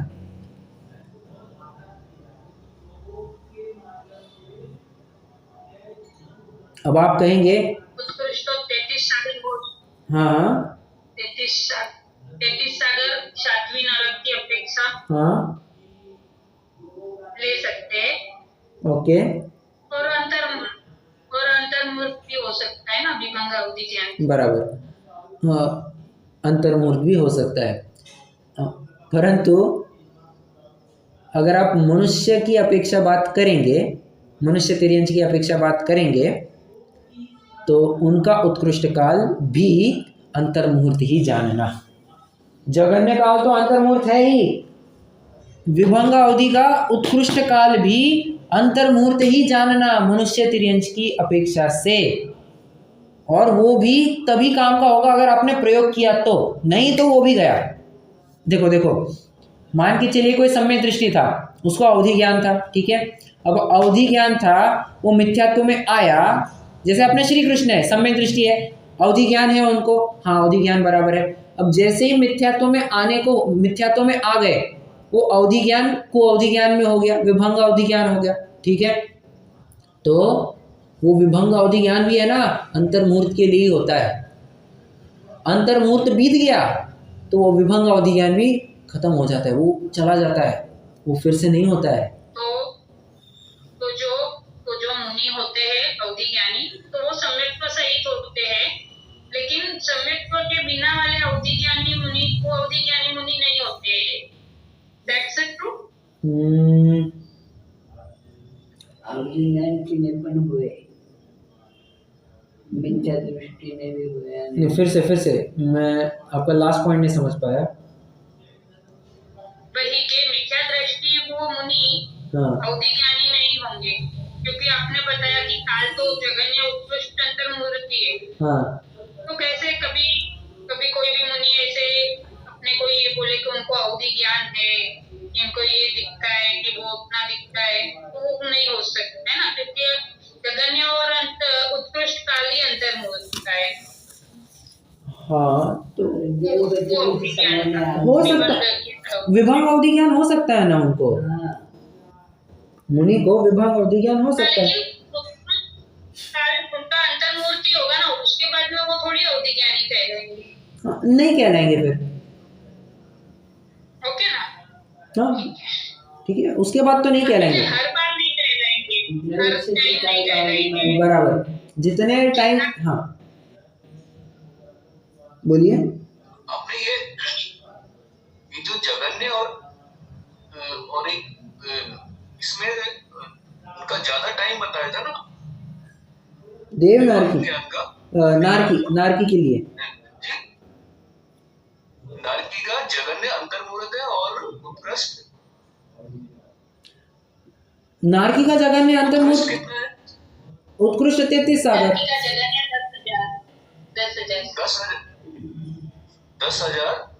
अब आप कहेंगे उत्कृष्ट 33 सागर हो, हाँ 33 सागर 7वीं नरक की अपेक्षा हाँ ले सकते हैं। ओके और अंतर्मुख भी हो सकता है ना विभंग अवधि ज्ञान। बराबर, हाँ अंतर्मूर्त भी हो सकता है। परंतु अगर आप मनुष्य की अपेक्षा बात करेंगे, मनुष्य तिर्यंश की अपेक्षा बात करेंगे तो उनका उत्कृष्ट काल भी अंतर्मुहूर्त ही जानना। जघन्य काल तो अंतर्मुहूर्त है ही, विभंग अवधि का उत्कृष्ट काल भी अंतर्मुहूर्त ही जानना मनुष्य तिर्यंश की अपेक्षा से, और वो भी तभी काम का होगा अगर आपने प्रयोग किया तो, नहीं तो वो भी गया। देखो देखो, मान के चलिए कोई सम्यक दृष्टि था, उसको अवधि ज्ञान था, ठीक है। अब अवधि ज्ञान था, वो मिथ्यात्व में आया, जैसे अपने श्री कृष्ण है, सम्यक दृष्टि है, अवधि ज्ञान है उनको, हाँ अवधि ज्ञान बराबर है। अब जैसे ही मिथ्यात्व में आने को, मिथ्यात्व में आ गए, वो अवधि ज्ञान को अवधि ज्ञान में हो गया, विभंग अवधि ज्ञान हो गया, ठीक है। तो वो विभंग अवधि ज्ञान भी है ना, अंतर्मुहूर्त के लिए ही होता है। अंतर्मुहूर्त बीत गया तो वो विभंग अवधि ज्ञान भी खत्म हो जाता है, वो चला जाता है, वो फिर से नहीं होता है। तो जो मुनि होते हैं अवधि ज्ञानी, तो वो सम्यक्त्व सहित होते हैं, लेकिन सम्यक्त्व के बिना वाले अवधि ज्ञानी मुनि को अवधि ज्ञानी मुनि नहीं होते। That's it true? अवधि ज्ञान की निपुण हुए, मिथ्या दृष्टि ने भी हुए। नहीं, फिर से मैं आपका लास्ट पॉइंट नहीं समझ पाया। वही के मिथ्या दृष्टि वो मुनि हाँ अवधि ज्ञानी नहीं होंगे, क्योंकि आपने बताया कि काल तो जघन्य उत्कृष्ट अंतर्मुहूर्त है। हाँ, तो कैसे कभी कोई भी मुनि ऐसे अपने को ये बोले कि उनको अवधि ज्ञान है, इनको ये दिखता है कि वो अपना दिखता है, तो वो नहीं हो सकता है ना, क्योंकि जघन्य और उत्कृष्ट काल ही अंतर्मुहूर्त का है। हाँ तो देव गति के समय में हो सकता है, विभंग अवधि ज्ञान हो सकता है ना उनको, हाँ, मुनि को विभंग अवधि ज्ञान हो सकता है। लेकिन उनका अंतर्मुहूर्त ही होगा ना, उसके बाद में वो थोड़ी अवधि ज्ञानी कहलाएंगे। हाँ, नहीं कहलाएंगे फिर, ओके ना? हाँ ठीक है, उसके बाद तो नहीं कहलाएंगे। हर बार नहीं कहलाएंगे, हर टाइम नहीं कहलाएंगे। बराबर, जितने टाइम, हाँ बोलिए। आपने ये जो जघन्य और एक इसमें उनका ज्यादा टाइम बताया था ना, देव नारकी, ज्ञान का, नारकी के लिए नारकी का जघन्य अंतर्मुहूर्त है और उत्कृष्ट नारकी का जघन्य अंतर्मुहूर्त कितना है? उत्कृष्ट 33 सागर। लड़की का जगह है 10,000 10,000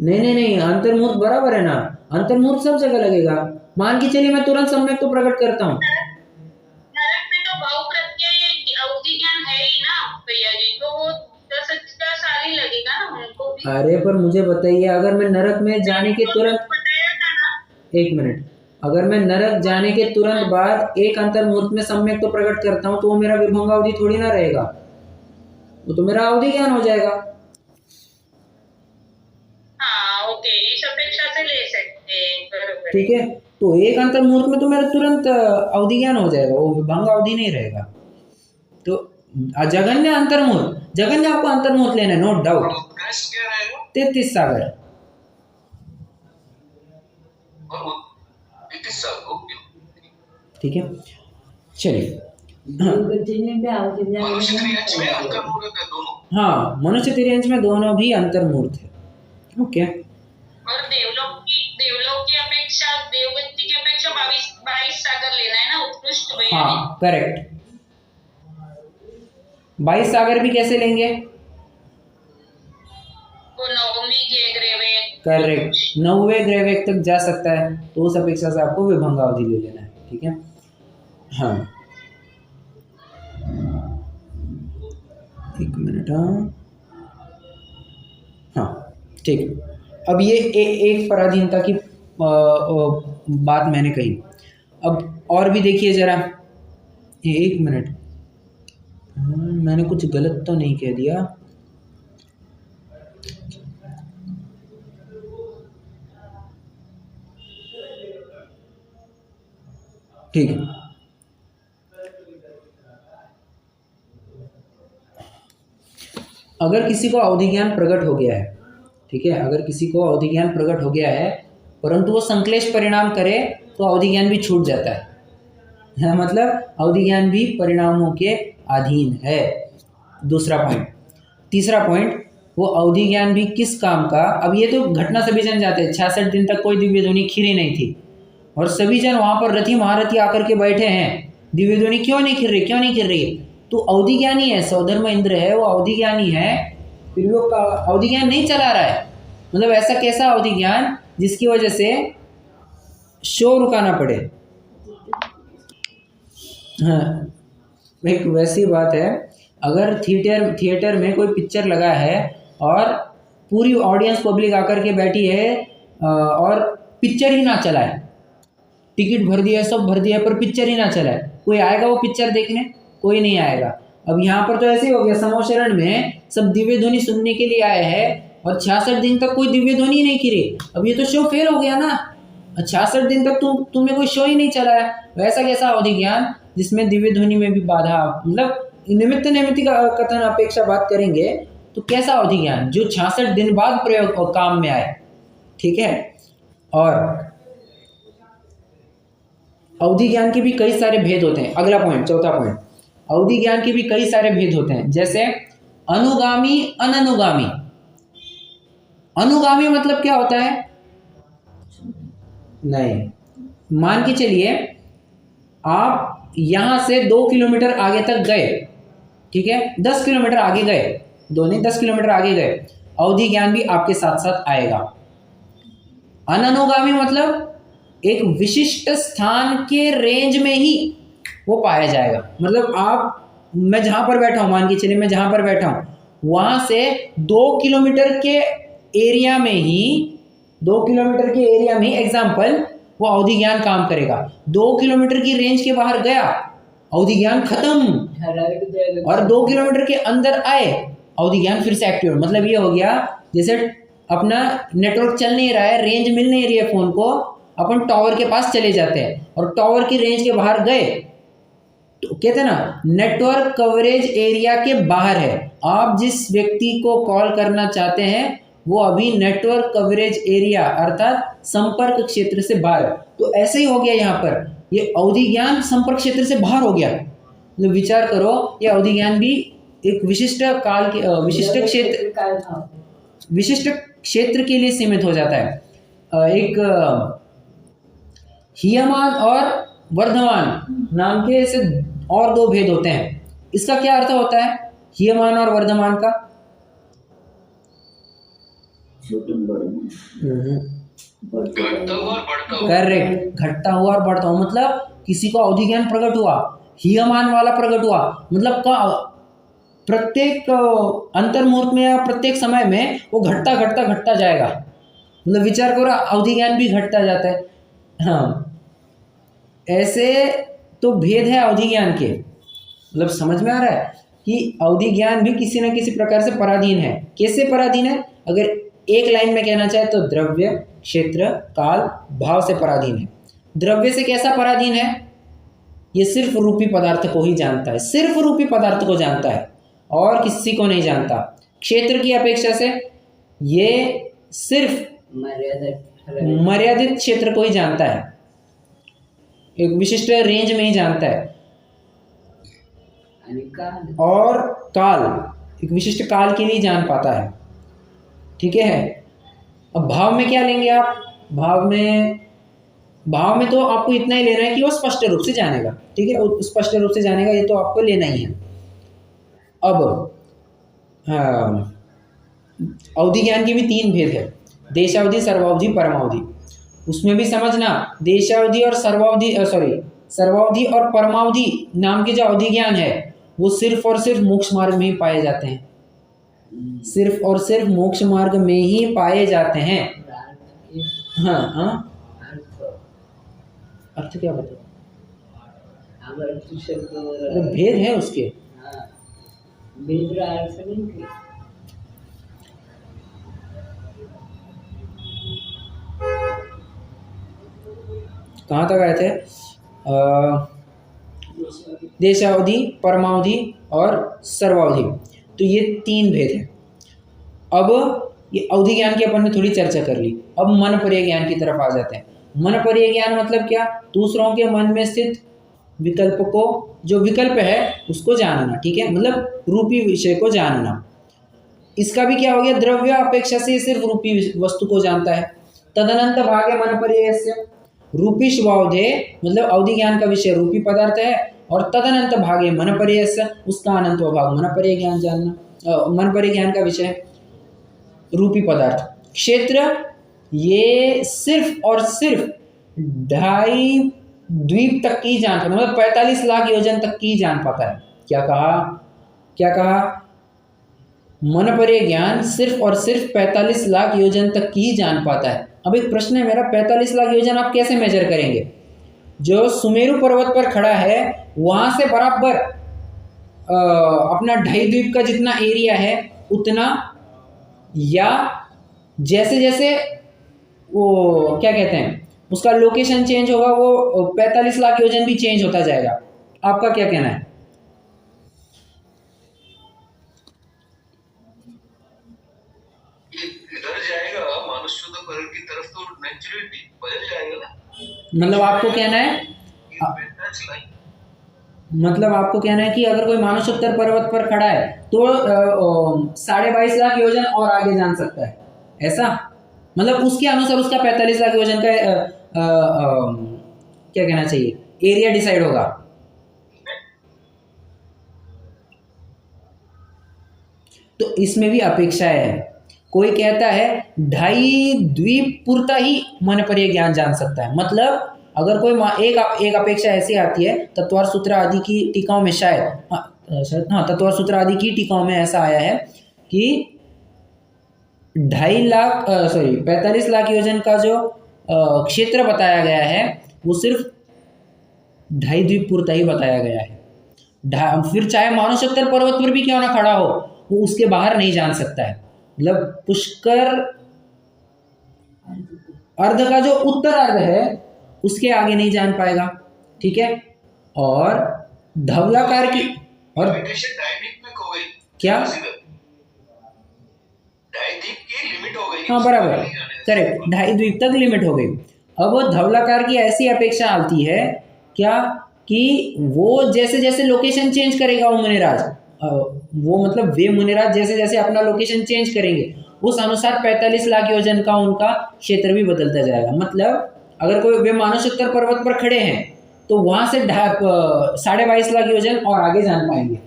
नहीं, अंतर्मुहूर्त बराबर है ना, अंतर्मुहूर्त सब जगह लगेगा। मान के चलिए मैं तुरंत सम्यक तो प्रकट करता हूँ, नरक में तो भाव प्रत्यय अवधि ज्ञान है ही ना भैया जी, तो वो 10,000 साल ही लगेगा ना उनको भी। अरे पर मुझे बताइए, अगर मैं नरक में जाने के तुरंत, बताया था ना, एक मिनट, अगर मैं नरक जाने के तुरंत बाद एक अंतर्मुहूर्त में सम्यक तो प्रकट करता हूँ, तो वो मेरा विभंग अवधि थोड़ी ना रहेगा, वो तो मेरा अवधि ज्ञान हो जाएगा। हाँ ओके, इस अपेक्षा से ले सकते हैं, बरोबर। ठीक है, तो एक अंतर मुहूर्त में तो मेरा तुरंत अवधि ज्ञान हो जाएगा, वो विभंग अवधि नहीं रहेगा। तो जगन्य अंतर मुहूर्त, जगन्य आपको अंतर मुहूर्त लेना है, नो और डाउट। उत्कृष्ट क्या रहेगा 33 सागर और 33 साल, ओके। ठीक है, चलिए। देवगति में भी अवधि ज्ञान मनुष्य नहीं क्रियांश में करेगा। अंतर मुहूर्त है दोनों। हाँ, मनुष्य तिर्यंश में दोनों भी अंतर मुहूर्त है। ओके, और देवलोक की अपेक्षा, देवगति की अपेक्षा 22 सागर लेना है ना, उत्कृष्ट भैया ने। हाँ करेक्ट। 22 सागर भी कैसे लेंगे? वो नवमी के ग्रेवेक। करेक्ट, 9वें ग्रहवेग तक जा सकता है, तो उस अपेक्षा से आपको विभंगावधि ले लेना है। ठीक है, हाँ, एक मिनट। हाँ ठीक है, अब ये एक पराधीनता की बात मैंने कही। अब और भी देखिए जरा, एक मिनट, मैंने कुछ गलत तो नहीं कह दिया? ठीक है, अगर किसी को अवधि ज्ञान प्रकट हो गया है, ठीक है, अगर किसी को अवधि ज्ञान प्रकट हो गया है परंतु वो संश्लेष परिणाम करे तो अवधि ज्ञान भी छूट जाता है, मतलब अवधि ज्ञान भी परिणामों के अधीन है। दूसरा पॉइंट। तीसरा पॉइंट, वो अवधि ज्ञान भी किस काम का? अब ये तो घटना सभी जन जाते हैं, 66 दिन तक कोई दिव्य ध्वनि खिरी नहीं थी और सभी जन वहां पर रथी महारथी आकर के बैठे हैं, दिव्य ध्वनि क्यों नहीं खिर रही, क्यों नहीं खिर रही? तो अवधि ज्ञानी है, सौधर्म इंद्र है, वो अवधि ज्ञानी है, फिर वो अवधि ज्ञान नहीं चला रहा है। मतलब ऐसा कैसा अवधि ज्ञान जिसकी वजह से शो रुकाना पड़े? हाँ, एक वैसी बात है, अगर थिएटर में कोई पिक्चर लगा है और पूरी ऑडियंस पब्लिक आकर के बैठी है और पिक्चर ही ना चला है, टिकट भर दिया है, सब भर दिया है, पर पिक्चर ही ना चला है, कोई आएगा वो पिक्चर देखने? कोई नहीं आएगा। अब यहाँ पर तो ऐसे ही हो गया, समोशरण में सब दिव्य ध्वनि सुनने के लिए आए हैं और 66 दिन तक कोई दिव्य ध्वनि नहीं खिरी। अब ये तो शो फेल हो गया ना, 66 दिन तक तुम्हें कोई शो ही नहीं चला है। वैसा कैसा अवधि ज्ञान जिसमें दिव्य ध्वनि में भी बाधा, मतलब निमित्त नैमित्तिक कथन अपेक्षा बात करेंगे तो कैसा अवधि ज्ञान जो 66 दिन बाद प्रयोग और काम में आए। ठीक है, और अवधि ज्ञान के भी कई सारे भेद होते हैं। अगला पॉइंट, चौथा पॉइंट, अवधि ज्ञान के भी कई सारे भेद होते हैं, जैसे अनुगामी, अननुगामी। अनुगामी मतलब क्या होता है? नहीं, मान के चलिए आप यहां से 2 किलोमीटर आगे तक गए, ठीक है, 10 किलोमीटर आगे गए, 2 नहीं 10 किलोमीटर आगे गए, अवधि ज्ञान भी आपके साथ साथ आएगा। अननुगामी मतलब एक विशिष्ट स्थान के रेंज में ही वो पाया जाएगा। मतलब मैं जहां पर बैठा हूं, मान के चलिए मैं जहां पर बैठा हूं वहां से 2 किलोमीटर के एरिया में ही, 2 किलोमीटर के एरिया में ही एग्जाम्पल वो अवधि ज्ञान काम करेगा। 2 किलोमीटर की रेंज के बाहर गया, अवधि ज्ञान खत्म, और 2 किलोमीटर के अंदर आए, अवधि ज्ञान फिर से एक्टिव। मतलब ये हो गया जैसे अपना नेटवर्क चल नहीं रहा है, रेंज मिल नहीं रही है फोन को, अपन टावर के पास चले जाते हैं और टावर की रेंज के बाहर गए तो कहते हैं ना नेटवर्क कवरेज एरिया के बाहर है। आप जिस व्यक्ति को कॉल करना चाहते हैं वो अभी नेटवर्क कवरेज एरिया अर्थात संपर्क क्षेत्र से बाहर है। तो ऐसे ही हो गया यहाँ पर, ये अवधि ज्ञान संपर्क क्षेत्र से बाहर हो गया। मतलब विचार करो, ये अवधि ज्ञान भी एक विशिष्ट काल के विशिष्ट क्षेत्र के लिए सीमित हो जाता है। एक हीयमान और वर्धमान नाम के ऐसे और 2 भेद होते हैं। इसका क्या अर्थ होता है हीयमान और वर्धमान का? घटता हुआ और बढ़ता हुआ। करेक्ट, घटता हुआ और बढ़ता हुआ, मतलब किसी को अवधि ज्ञान प्रकट हुआ, हीयमान वाला प्रकट हुआ, मतलब प्रत्येक अंतर मुहूर्त में या प्रत्येक समय में वो घटता घटता घटता जाएगा। मतलब विचार करो, अवधि ज्ञान भी घटता जाता है। हाँ, ऐसे तो भेद है अवधि ज्ञान के। मतलब समझ में आ रहा है कि अवधि ज्ञान भी किसी न किसी प्रकार से पराधीन है। कैसे पराधीन है? अगर एक लाइन में कहना चाहे तो द्रव्य, क्षेत्र, काल, भाव से पराधीन है। द्रव्य से कैसा पराधीन है? ये सिर्फ रूपी पदार्थ को ही जानता है, सिर्फ रूपी पदार्थ को जानता है और किसी को नहीं जानता। क्षेत्र की अपेक्षा से ये सिर्फ मर्यादित क्षेत्र को ही जानता है, एक विशिष्ट रेंज में ही जानता है। और काल, एक विशिष्ट काल के लिए जान पाता है। ठीक है। अब भाव में क्या लेंगे आप? भाव में तो आपको इतना ही लेना है कि वो स्पष्ट रूप से जानेगा। ठीक है, वो स्पष्ट रूप से जानेगा, ये तो आपको लेना ही है। अब अवधि ज्ञान के भी 3 भेद है, देशावधि, सर्वावधि, परमावधि। उसमें भी समझना, देशावधि और सर्वावधि और परमावधि नाम के जो अवधि ज्ञान है वो सिर्फ और सिर्फ मोक्ष मार्ग में ही पाए जाते हैं, सिर्फ और सिर्फ मोक्ष मार्ग में ही पाए जाते हैं। हाँ, अर्थ क्या बताओ? भेद है उसके। कहाँ तक आए थे? देशावधि, परमावधि और सर्वावधि, तो ये 3 भेद है। अब ये अवधि ज्ञान की अपन ने थोड़ी चर्चा कर ली। अब मन पर्याय ज्ञान की तरफ आ जाते हैं। मन पर्याय ज्ञान मतलब क्या? दूसरों के मन में स्थित विकल्प को, जो विकल्प है उसको जानना। ठीक है, मतलब रूपी विषय को जानना। इसका भी क्या हो गया? द्रव्य अपेक्षा से सिर्फ रूपी वस्तु को जानता है। तदनंत भागे मन पर्यायस्य, रूपी स्वभावधे मतलब अवधि ज्ञान का विषय रूपी पदार्थ है, और तदनंत भागे मन पर्यायस्य, उसका अनंत भाग मन पर्याय ज्ञान जानना। मन पर्याय ज्ञान का विषय रूपी पदार्थ। क्षेत्र ये सिर्फ और सिर्फ 2.5 द्वीप तक की जान पाता है, मतलब 45 लाख योजन तक की जान पाता है। क्या कहा? मन पर्याय ज्ञान सिर्फ और सिर्फ 45 लाख योजन तक की ही जान पाता है। अब एक प्रश्न है मेरा, 45 लाख योजन आप कैसे मेजर करेंगे? जो सुमेरु पर्वत पर खड़ा है वहां से बराबर अपना 2.5 द्वीप का जितना एरिया है उतना, या जैसे जैसे वो क्या कहते हैं उसका लोकेशन चेंज होगा वो 45 लाख योजन भी चेंज होता जाएगा। आपका क्या कहना है? इधर जाएगा मनुष्य की तरफ तो नेचुरली बदल जाएगा ना। मतलब आपको कहना है कि अगर कोई मानसोत्तर पर्वत पर खड़ा है तो 22.5 लाख योजन और आगे जान सकता है, ऐसा? मतलब उसके अनुसार उसका 45 लाख योजन का क्या कहना चाहिए, एरिया डिसाइड होगा। तो इसमें भी अपेक्षाएं है। कोई कहता है 2.5 द्वीप पुरता ही मन पर्याय ज्ञान जान सकता है। मतलब अगर कोई एक अपेक्षा ऐसी आती है, तत्वार्थ सूत्र आदि की टीकाओं में तत्वार्थ सूत्र आदि की टीकाओं में ऐसा आया है कि 45 लाख योजन का जो क्षेत्र बताया गया है वो सिर्फ 2.5 द्वीप पुरता ही बताया गया है। फिर चाहे मानसोत्तर पर्वत पर भी क्यों ना खड़ा हो, वो उसके बाहर नहीं जान सकता है। मतलब पुष्कर अर्ध का जो उत्तर अर्ध है उसके आगे नहीं जान पाएगा। ठीक है, और धवलाकार की और क्या 2.5 द्वीप की लिमिट हो गई। हाँ बराबर, करेक्ट, 2.5 द्वीप तक लिमिट हो गई। अब वो धवलाकार की ऐसी अपेक्षा आती है क्या कि वो जैसे जैसे लोकेशन चेंज करेगा वो मुनिराज, वो मतलब वे मुनिराज जैसे जैसे अपना लोकेशन चेंज करेंगे उस अनुसार 45 लाख योजन का उनका क्षेत्र भी बदलता जाएगा। मतलब अगर कोई वे मानसोत्तर पर्वत पर खड़े हैं तो वहां से 22.5 लाख योजन और आगे जान पाएंगे,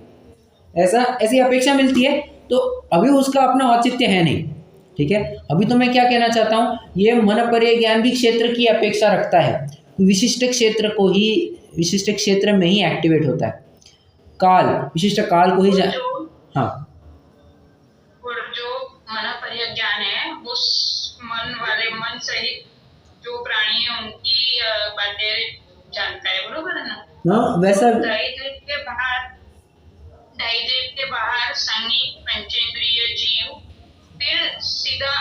ऐसी अपेक्षा मिलती है। तो अभी उसका अपना औचित्य है नहीं। ठीक है, अभी तो मैं क्या कहना चाहता हूँ, ये मन पर्याय ज्ञान भी क्षेत्र की अपेक्षा रखता है, विशिष्ट क्षेत्र में ही एक्टिवेट होता है। काल, विशिष्ट काल को ही हाँ, और जो मन पर्याय ज्ञान है वो मन सहित जो प्राणी है उनकी बातें जानता है, बरोबर है ना? वैसा 2.5 द्वीप के बाहर संगीत पंचेंद्रिय जीव फिर सीधा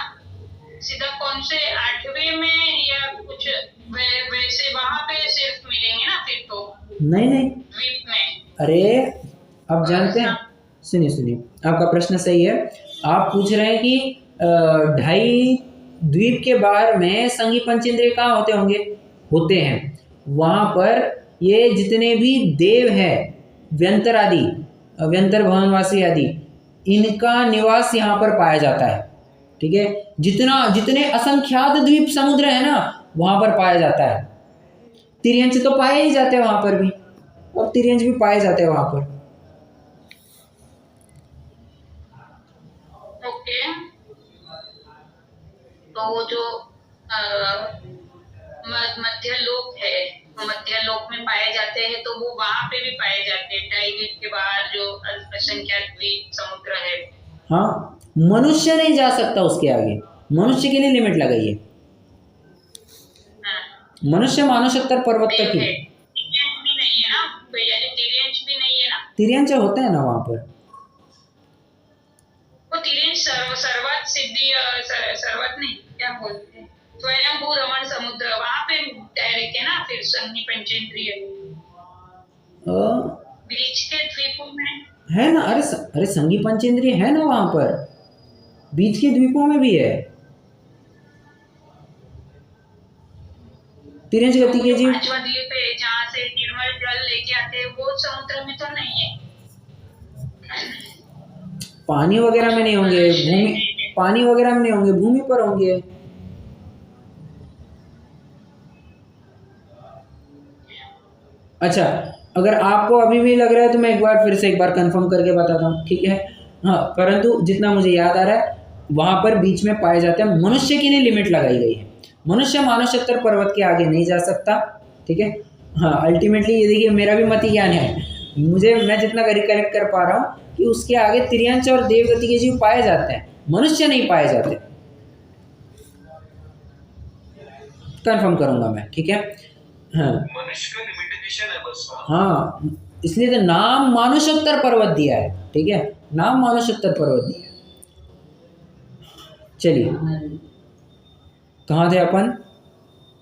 हाईवे में या कुछ वैसे वहां पे सिर्फ मिलेंगे ना फिर तो नहीं नहीं, द्वीप में। अरे आप जानते हैं, सुनिए सुनिए, आपका प्रश्न सही है। आप पूछ रहे हैं कि 2.5 द्वीप के बाहर में संगी पंचेंद्रिय कहाँ होते होंगे? होते हैं वहाँ पर ये जितने भी देव हैं, व्यंतर आदि, व्यंतर भवनवासी आदि, इनका निवास यहाँ पर पाया जाता है। ठीक है, जितने असंख्यात द्वीप समुद्र है ना वहाँ पर पाया जाता है। तिर्यंच तो पाए ही जाते हैं वहाँ पर भी, और तिर्यंच भी पाए जाते हैं वहाँ पर। ओके, तो वो जो मध्य लोक है, मध्य लोक में पाए जाते हैं, तो वो वहां पे भी पाए जाते हैं 2.5 द्वीप के बाहर जो असंख्यात द्वीप समुद्र है। हाँ, मनुष्य नहीं जा सकता उसके आगे, मनुष्य के लिए लिमिट लगाई है। मनुष्य मानसोत्तर पर्वत तक ही। तिर्यंच भी नहीं है ना भैया जी? तिर्यंच भी नहीं है ना? तिर्यंच होते हैं ना वहाँ पर। वो तिर्यंच सर्वात सिद्धि सर्वात नहीं, क्या बोलते हैं, स्वयंभू रमण समुद्र, वहां पे डायरेक्ट है ना फिर संगी पंचेंद्रिय बीच के द्वीपों में है ना। अरे संगी पंचेंद्रिय है ना वहाँ पर, बीच के द्वीपों में भी है। तिर्यंच गति के जी 5वां द्वीप है जहाँ से निर्मल जल लेके आते हैं, वो समुद्र में तो नहीं है। पानी वगैरह में नहीं होंगे, पानी वगैरह में नहीं होंगे, भूमि पर होंगे। अच्छा, अगर आपको अभी भी लग रहा है तो मैं फिर से एक बार कंफर्म करके बताता हूँ, ठीक है। हाँ, परंतु जितना मुझे याद आ रहा है वहाँ पर बीच में पाए जाते हैं। मनुष्य के लिए लिमिट लगाई गई है, मनुष्य मानसोत्तर पर्वत के आगे नहीं जा सकता। ठीक है, हाँ, अल्टीमेटली ये देखिए मेरा भी मति ज्ञान है, मैं जितना रिकलेक्ट कर पा रहा हूँ कि उसके आगे तिर्यंच और देवगति के जीव पाए जाते हैं, मनुष्य नहीं पाए जाते। कंफर्म करूंगा मैं, ठीक है। हाँ, मनुष्य का लिमिटेशन है बस। हाँ, इसलिए तो नाम मानसोत्तर पर्वत दिया है। ठीक है, नाम मानसोत्तर पर्वत दिया है। चलिए, कहाँ थे अपन?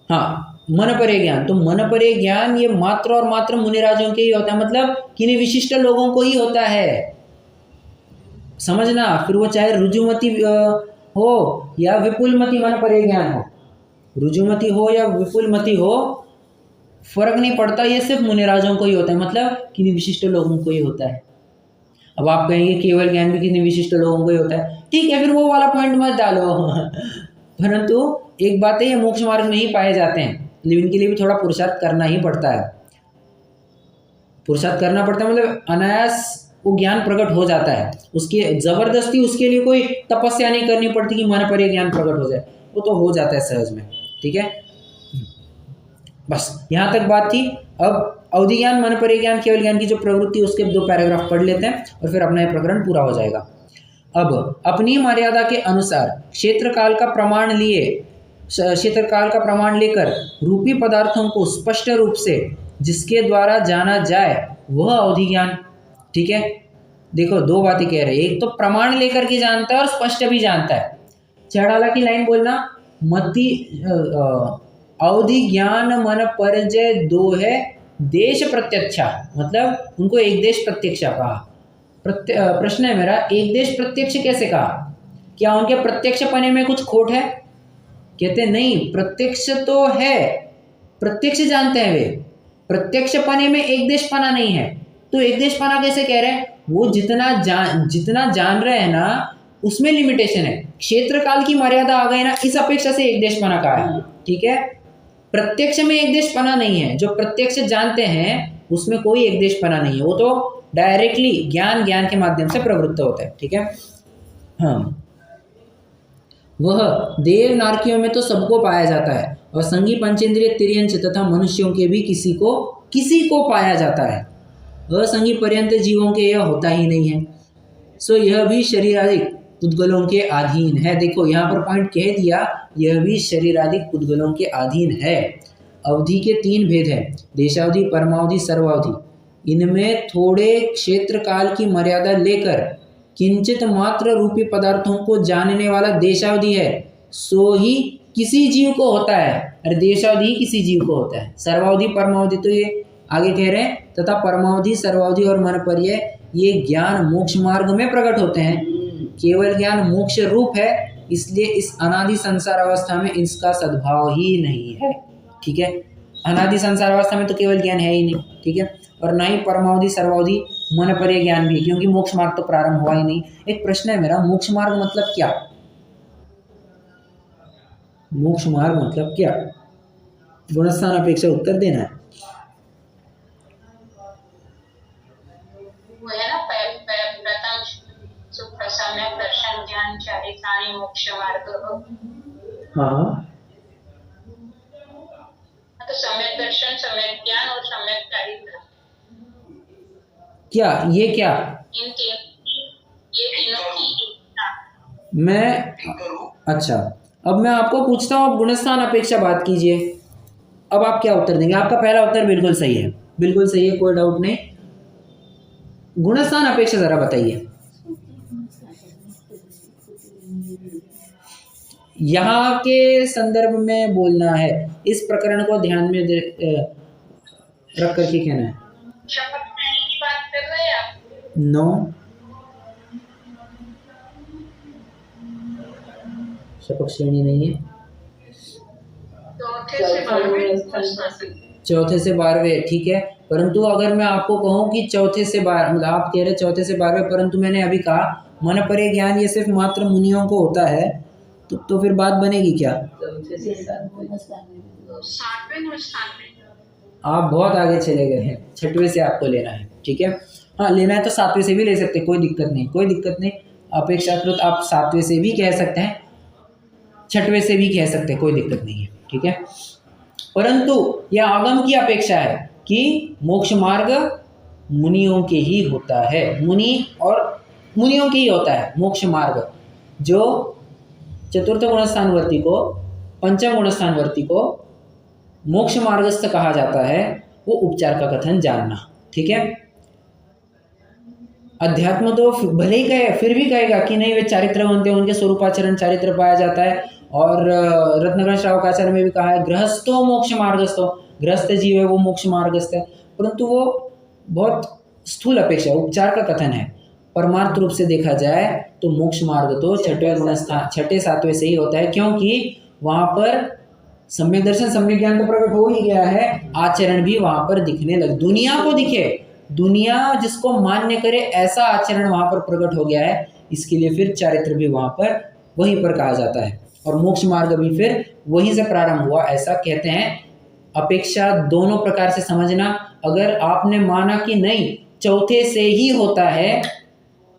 हाँ, मन परे ज्ञान। तो मन परे ज्ञान ये मात्र और मात्र मुनिराजों के ही होता है, मतलब किन्हीं विशिष्ट लोगों को ही होता है, समझना। फिर वो चाहे रुजुमति हो या विपुलमति मन परे ज्ञान हो, रुजुमति हो या विपुलमति हो, फर्क नहीं पड़ता, ये सिर्फ मुनिराजों को ही होता है, मतलब किन्हीं विशिष्ट लोगों को ही होता है। अब आप कहेंगे केवल ज्ञान भी किन्हीं विशिष्ट लोगों को ही होता है, ठीक है, फिर वो वाला पॉइंट मत डालो। परंतु एक बात है, ये मोक्ष मार्ग में ही पाए जाते हैं, लेकिन इनके लिए भी थोड़ा पुरुषार्थ करना ही पड़ता है। पुरुषार्थ करना पड़ता है मतलब अनायास वो ज्ञान प्रकट हो जाता है, उसकी जबरदस्ती उसके लिए कोई तपस्या नहीं करनी पड़ती कि मन पर ज्ञान प्रकट हो जाए, वो तो हो जाता है सहज में। ठीक है, बस यहाँ तक बात थी। अब अवधि ज्ञान, मन पर ज्ञान, केवल ज्ञान की जो प्रवृत्ति, उसके 2 पैराग्राफ पढ़ लेते हैं और फिर अपना ये प्रकरण पूरा हो जाएगा। अब अपनी मर्यादा के अनुसार क्षेत्र काल का प्रमाण लेकर रूपी पदार्थों को स्पष्ट रूप से जिसके द्वारा जाना जाए वह अवधि ज्ञान। ठीक है, देखो 2 बातें कह रहे हैं, एक तो प्रमाण लेकर के जानता है और स्पष्ट भी जानता है। चढ़ाला की लाइन बोलना, मति अवधि ज्ञान मन परजय 2 है, देश प्रत्यक्षा, मतलब उनको एक देश प्रत्यक्षा कहा। प्रश्न है मेरा, एक देश प्रत्यक्ष कैसे कहा? क्या उनके प्रत्यक्ष पने में कुछ खोट है? कहते नहीं, प्रत्यक्ष तो है, प्रत्यक्ष जानते हैं वे, प्रत्यक्ष पने में एक देश पना नहीं है। तो एक देश पना कैसे कह रहे हैं? वो जितना जान रहे हैं ना उसमें लिमिटेशन है, क्षेत्र काल की मर्यादा आ गई ना, इस अपेक्षा से एक देश पना कहा है। ठीक है, प्रत्यक्ष में एक देश पना नहीं है, जो प्रत्यक्ष जानते हैं उसमें कोई एक देश पना नहीं है, वो तो डायरेक्टली ज्ञान के माध्यम से प्रवृत्त होता है। ठीक है, हाँ, वह देव नारकियों में तो सबको पाया जाता है, और संगी पंचेंद्रिय तिर्यंच तथा मनुष्यों के भी किसी को पाया जाता है, असंगी पर्यंत जीवों के यह होता ही नहीं है। सो यह भी शरीरादिक पुद्गलों के अधीन है। देखो यहाँ पर पॉइंट कह दिया, यह भी शरीरादिक पुद्गलों के अधीन है। अवधि के 3 भेद हैं, देशावधि, परमावधि, सर्वावधि। इनमें थोड़े क्षेत्र काल की मर्यादा लेकर किंचित मात्र रूपी पदार्थों को जानने वाला देशावधि है, सो ही किसी जीव को होता है, अरे देशावधि किसी जीव को होता है, सर्वावधि परमावधि तो ये आगे कह रहे हैं, तथा परमावधि सर्वावधि और मनपर्य ये ज्ञान मोक्ष मार्ग में प्रकट होते हैं। केवल ज्ञान मोक्ष रूप है, इसलिए इस अनादि संसार अवस्था में इसका सद्भाव ही नहीं है। ठीक है, अनादि संसार अवस्था में तो केवल ज्ञान है ही नहीं। ठीक है, और ना ही परमावधि सर्वावधि मनपर्य ज्ञान भी, क्योंकि मोक्ष मार्ग तो प्रारंभ हुआ ही नहीं। एक प्रश्न है मेरा, मोक्ष मार्ग मतलब क्या? मोक्ष मार्ग मतलब क्या? गुणस्थान अपेक्षा उत्तर देना है। वो है ना प्रथम सुख सम्यक दर्शन ज्ञान चारित्राणि मोक्ष मार्ग। हाँ, तो सम्यक दर्शन, सम्यक ज्ञान और सम्यक चारित्र, क्या ये क्या इन ये तीनों की एकता। मैं अच्छा, अब मैं आपको पूछता हूँ, आप गुणस्थान अपेक्षा बात कीजिए। अब आप क्या उत्तर देंगे? आपका पहला उत्तर बिल्कुल सही है, बिल्कुल सही है, कोई डाउट नहीं। गुणस्थान अपेक्षा जरा बताइए। यहाँ के संदर्भ में बोलना है, इस प्रकरण को ध्यान में रख करके कहना है। शपथ श्रेणी की बात कर रहे हैं आप? नो, शपथ श्रेणी नहीं है। चौथे से 12वें, ठीक है, परंतु अगर मैं आपको कहूँ कि चौथे से 12, मतलब आप कह रहे चौथे से 12वें, परंतु मैंने अभी कहा मनपर्य ज्ञान ये सिर्फ मात्र मुनियों को होता है, तो फिर बात बनेगी क्या? आप बहुत आगे चले गए हैं, 6वें से आपको लेना है। ठीक है, हाँ लेना है तो 7वें से भी ले सकते हैं, कोई दिक्कत नहीं, कोई दिक्कत नहीं। अपेक्षाकृत आप 7वें से भी कह सकते हैं, 6वें से भी कह सकते हैं, कोई दिक्कत नहीं है। ठीक है, परंतु यह आगम की अपेक्षा है कि मोक्ष मार्ग मुनियों के ही होता है, मुनियों के ही होता है मोक्ष मार्ग। जो चतुर्थ गुणस्थानवर्ती को, पंचम गुणस्थानवर्ती को मोक्ष मार्गस्थ कहा जाता है, वो उपचार का कथन जानना। ठीक है, अध्यात्म तो भले ही कहे, फिर भी कहेगा कि नहीं वे चारित्र बनते हैं, उनके स्वरूपाचरण चारित्र पाया जाता है। और रत्नगण श्रावकाचार्य में भी कहा है गृहस्थो मोक्ष मार्गस्थो, गृहस्थ जीव है वो मोक्ष मार्गस्थ है, परंतु वो बहुत स्थूल अपेक्षा, उपचार का कथन है। परमार्थ रूप से देखा जाए तो मोक्ष मार्ग तो 6वें गुणस्थान, 6, 7वें से ही होता है, क्योंकि वहाँ पर सम्यक दर्शन सम्यक ज्ञान तो प्रकट हो ही गया है, आचरण भी वहाँ पर दिखने लगे, दुनिया को दिखे, दुनिया जिसको मान्य करे ऐसा आचरण वहाँ पर प्रकट हो गया है। इसके लिए फिर चारित्र भी वहाँ पर वहीं पर कहा जाता है, और मोक्ष मार्ग भी फिर वहीं से प्रारंभ हुआ, ऐसा कहते हैं। अपेक्षा दोनों प्रकार से समझना, अगर आपने माना कि नहीं चौथे से ही होता है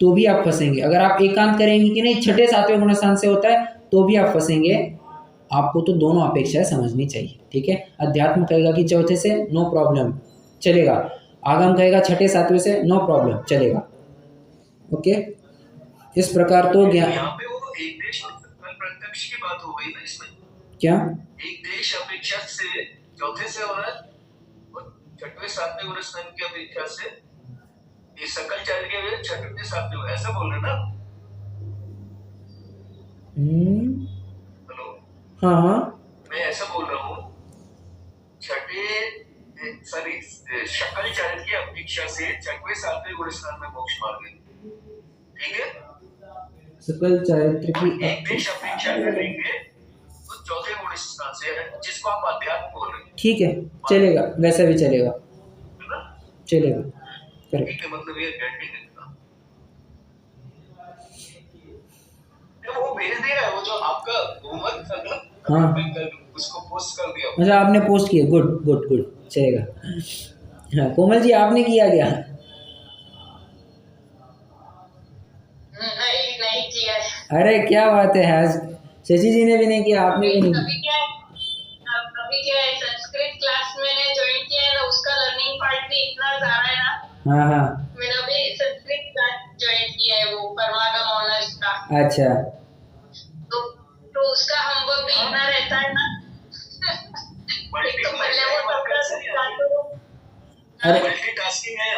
तो भी आप फंसेंगे, अगर आप एकांत करेंगे कि नहीं 6, 7वें गुणस्थान से होता है तो भी आप फंसेंगे। आपको तो दोनों अपेक्षाएं समझनी चाहिए। ठीक है, अध्यात्म कहेगा कि चौथे से, नो प्रॉब्लम, चलेगा। आगम कहेगा 6, 7वें से, नो प्रॉब्लम, चलेगा। ओके, इस प्रकार तो ज्ञान, यहाँ पे वो एक देश प्रत्यक्ष की बात हो गई ना इसमें, क्या एक देश अपेक्षा से चौथे से हो रहा है, और 6वें 7वें गुणस्थान की अपेक्षा से ये सकल चार्य के 6वें 7वें, ऐसा बोल रहे ना? हेलो, हाँ, मैं ऐसा बोल रहा हूँ, 6वें सॉरी शकल चार्य की अपेक्षा से 6वें 7वें गुणस्थान में मोक्ष मार्ग है। ठीक है, सकल चारित्र की एक देश अपेक्षा करेंगे तो चौथे गुणस्थान से है, जिसको आप अध्यात्म बोल रहे हैं। ठीक है, चलेगा, वैसा भी चलेगा, चलेगा, करेक्ट, मतलब ये गारंटी है। वो भेज दिया है, वो जो आपका होमवर्क था ना, हाँ, उसको पोस्ट कर दिया। अच्छा आपने पोस्ट किया, गुड गुड गुड, चलेगा। हाँ कोमल जी आपने किया क्या? नहीं किया। अरे क्या बात है, आज शशि जी ने भी नहीं किया, आपने भी नहीं। अभी क्या है संस्कृत क्लास मैंने ज्वाइन किया है ना, उसका लर्निंग पार्ट भी इतना ज्यादा है ना। हाँ हाँ, मैंने अभी संस्कृत क्लास ज्वाइन किया है, वो परमागम ऑनर्स का। अच्छा, तो उसका होमवर्क भी इतना रहता है ना। एक तो पहले वो मल्टीटास्किंग है,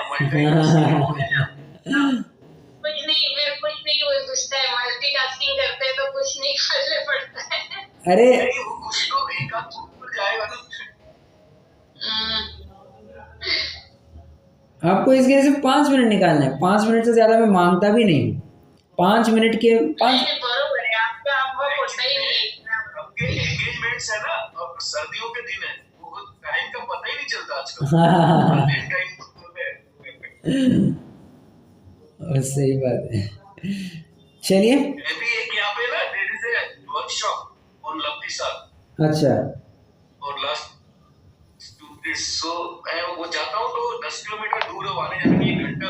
कुछ नहीं, फिर कुछ नहीं वो घुसता है, मल्टीटास्किंग करते हैं तो कुछ नहीं करने पड़ता है। अरे नहीं वो कुछ तो एक आध ऊपर जाएगा ना। हम्म, आपको इसके लिए सिर्फ 5 मिनट निकालना है, 5 मिनट से ज्यादा मैं मांगता भी नहीं। 5 मिनट के पाँच नहीं, बरोबर है आपका अनुभव होता ही नहीं है इतना। आपके एंगेजमेंट्स है ना, और सर्दियों के दिन है, वो टाइम का पता ही नहीं चलता आजकल। टाइम सही बात है। चलिए। अभी एक यहाँ पे ना there is a workshop on lovely साल, अच्छा और लास्ट 2 days, सो मैं वो जाता हूँ तो 10 किलोमीटर दूर है, आने जाने में 1 घंटा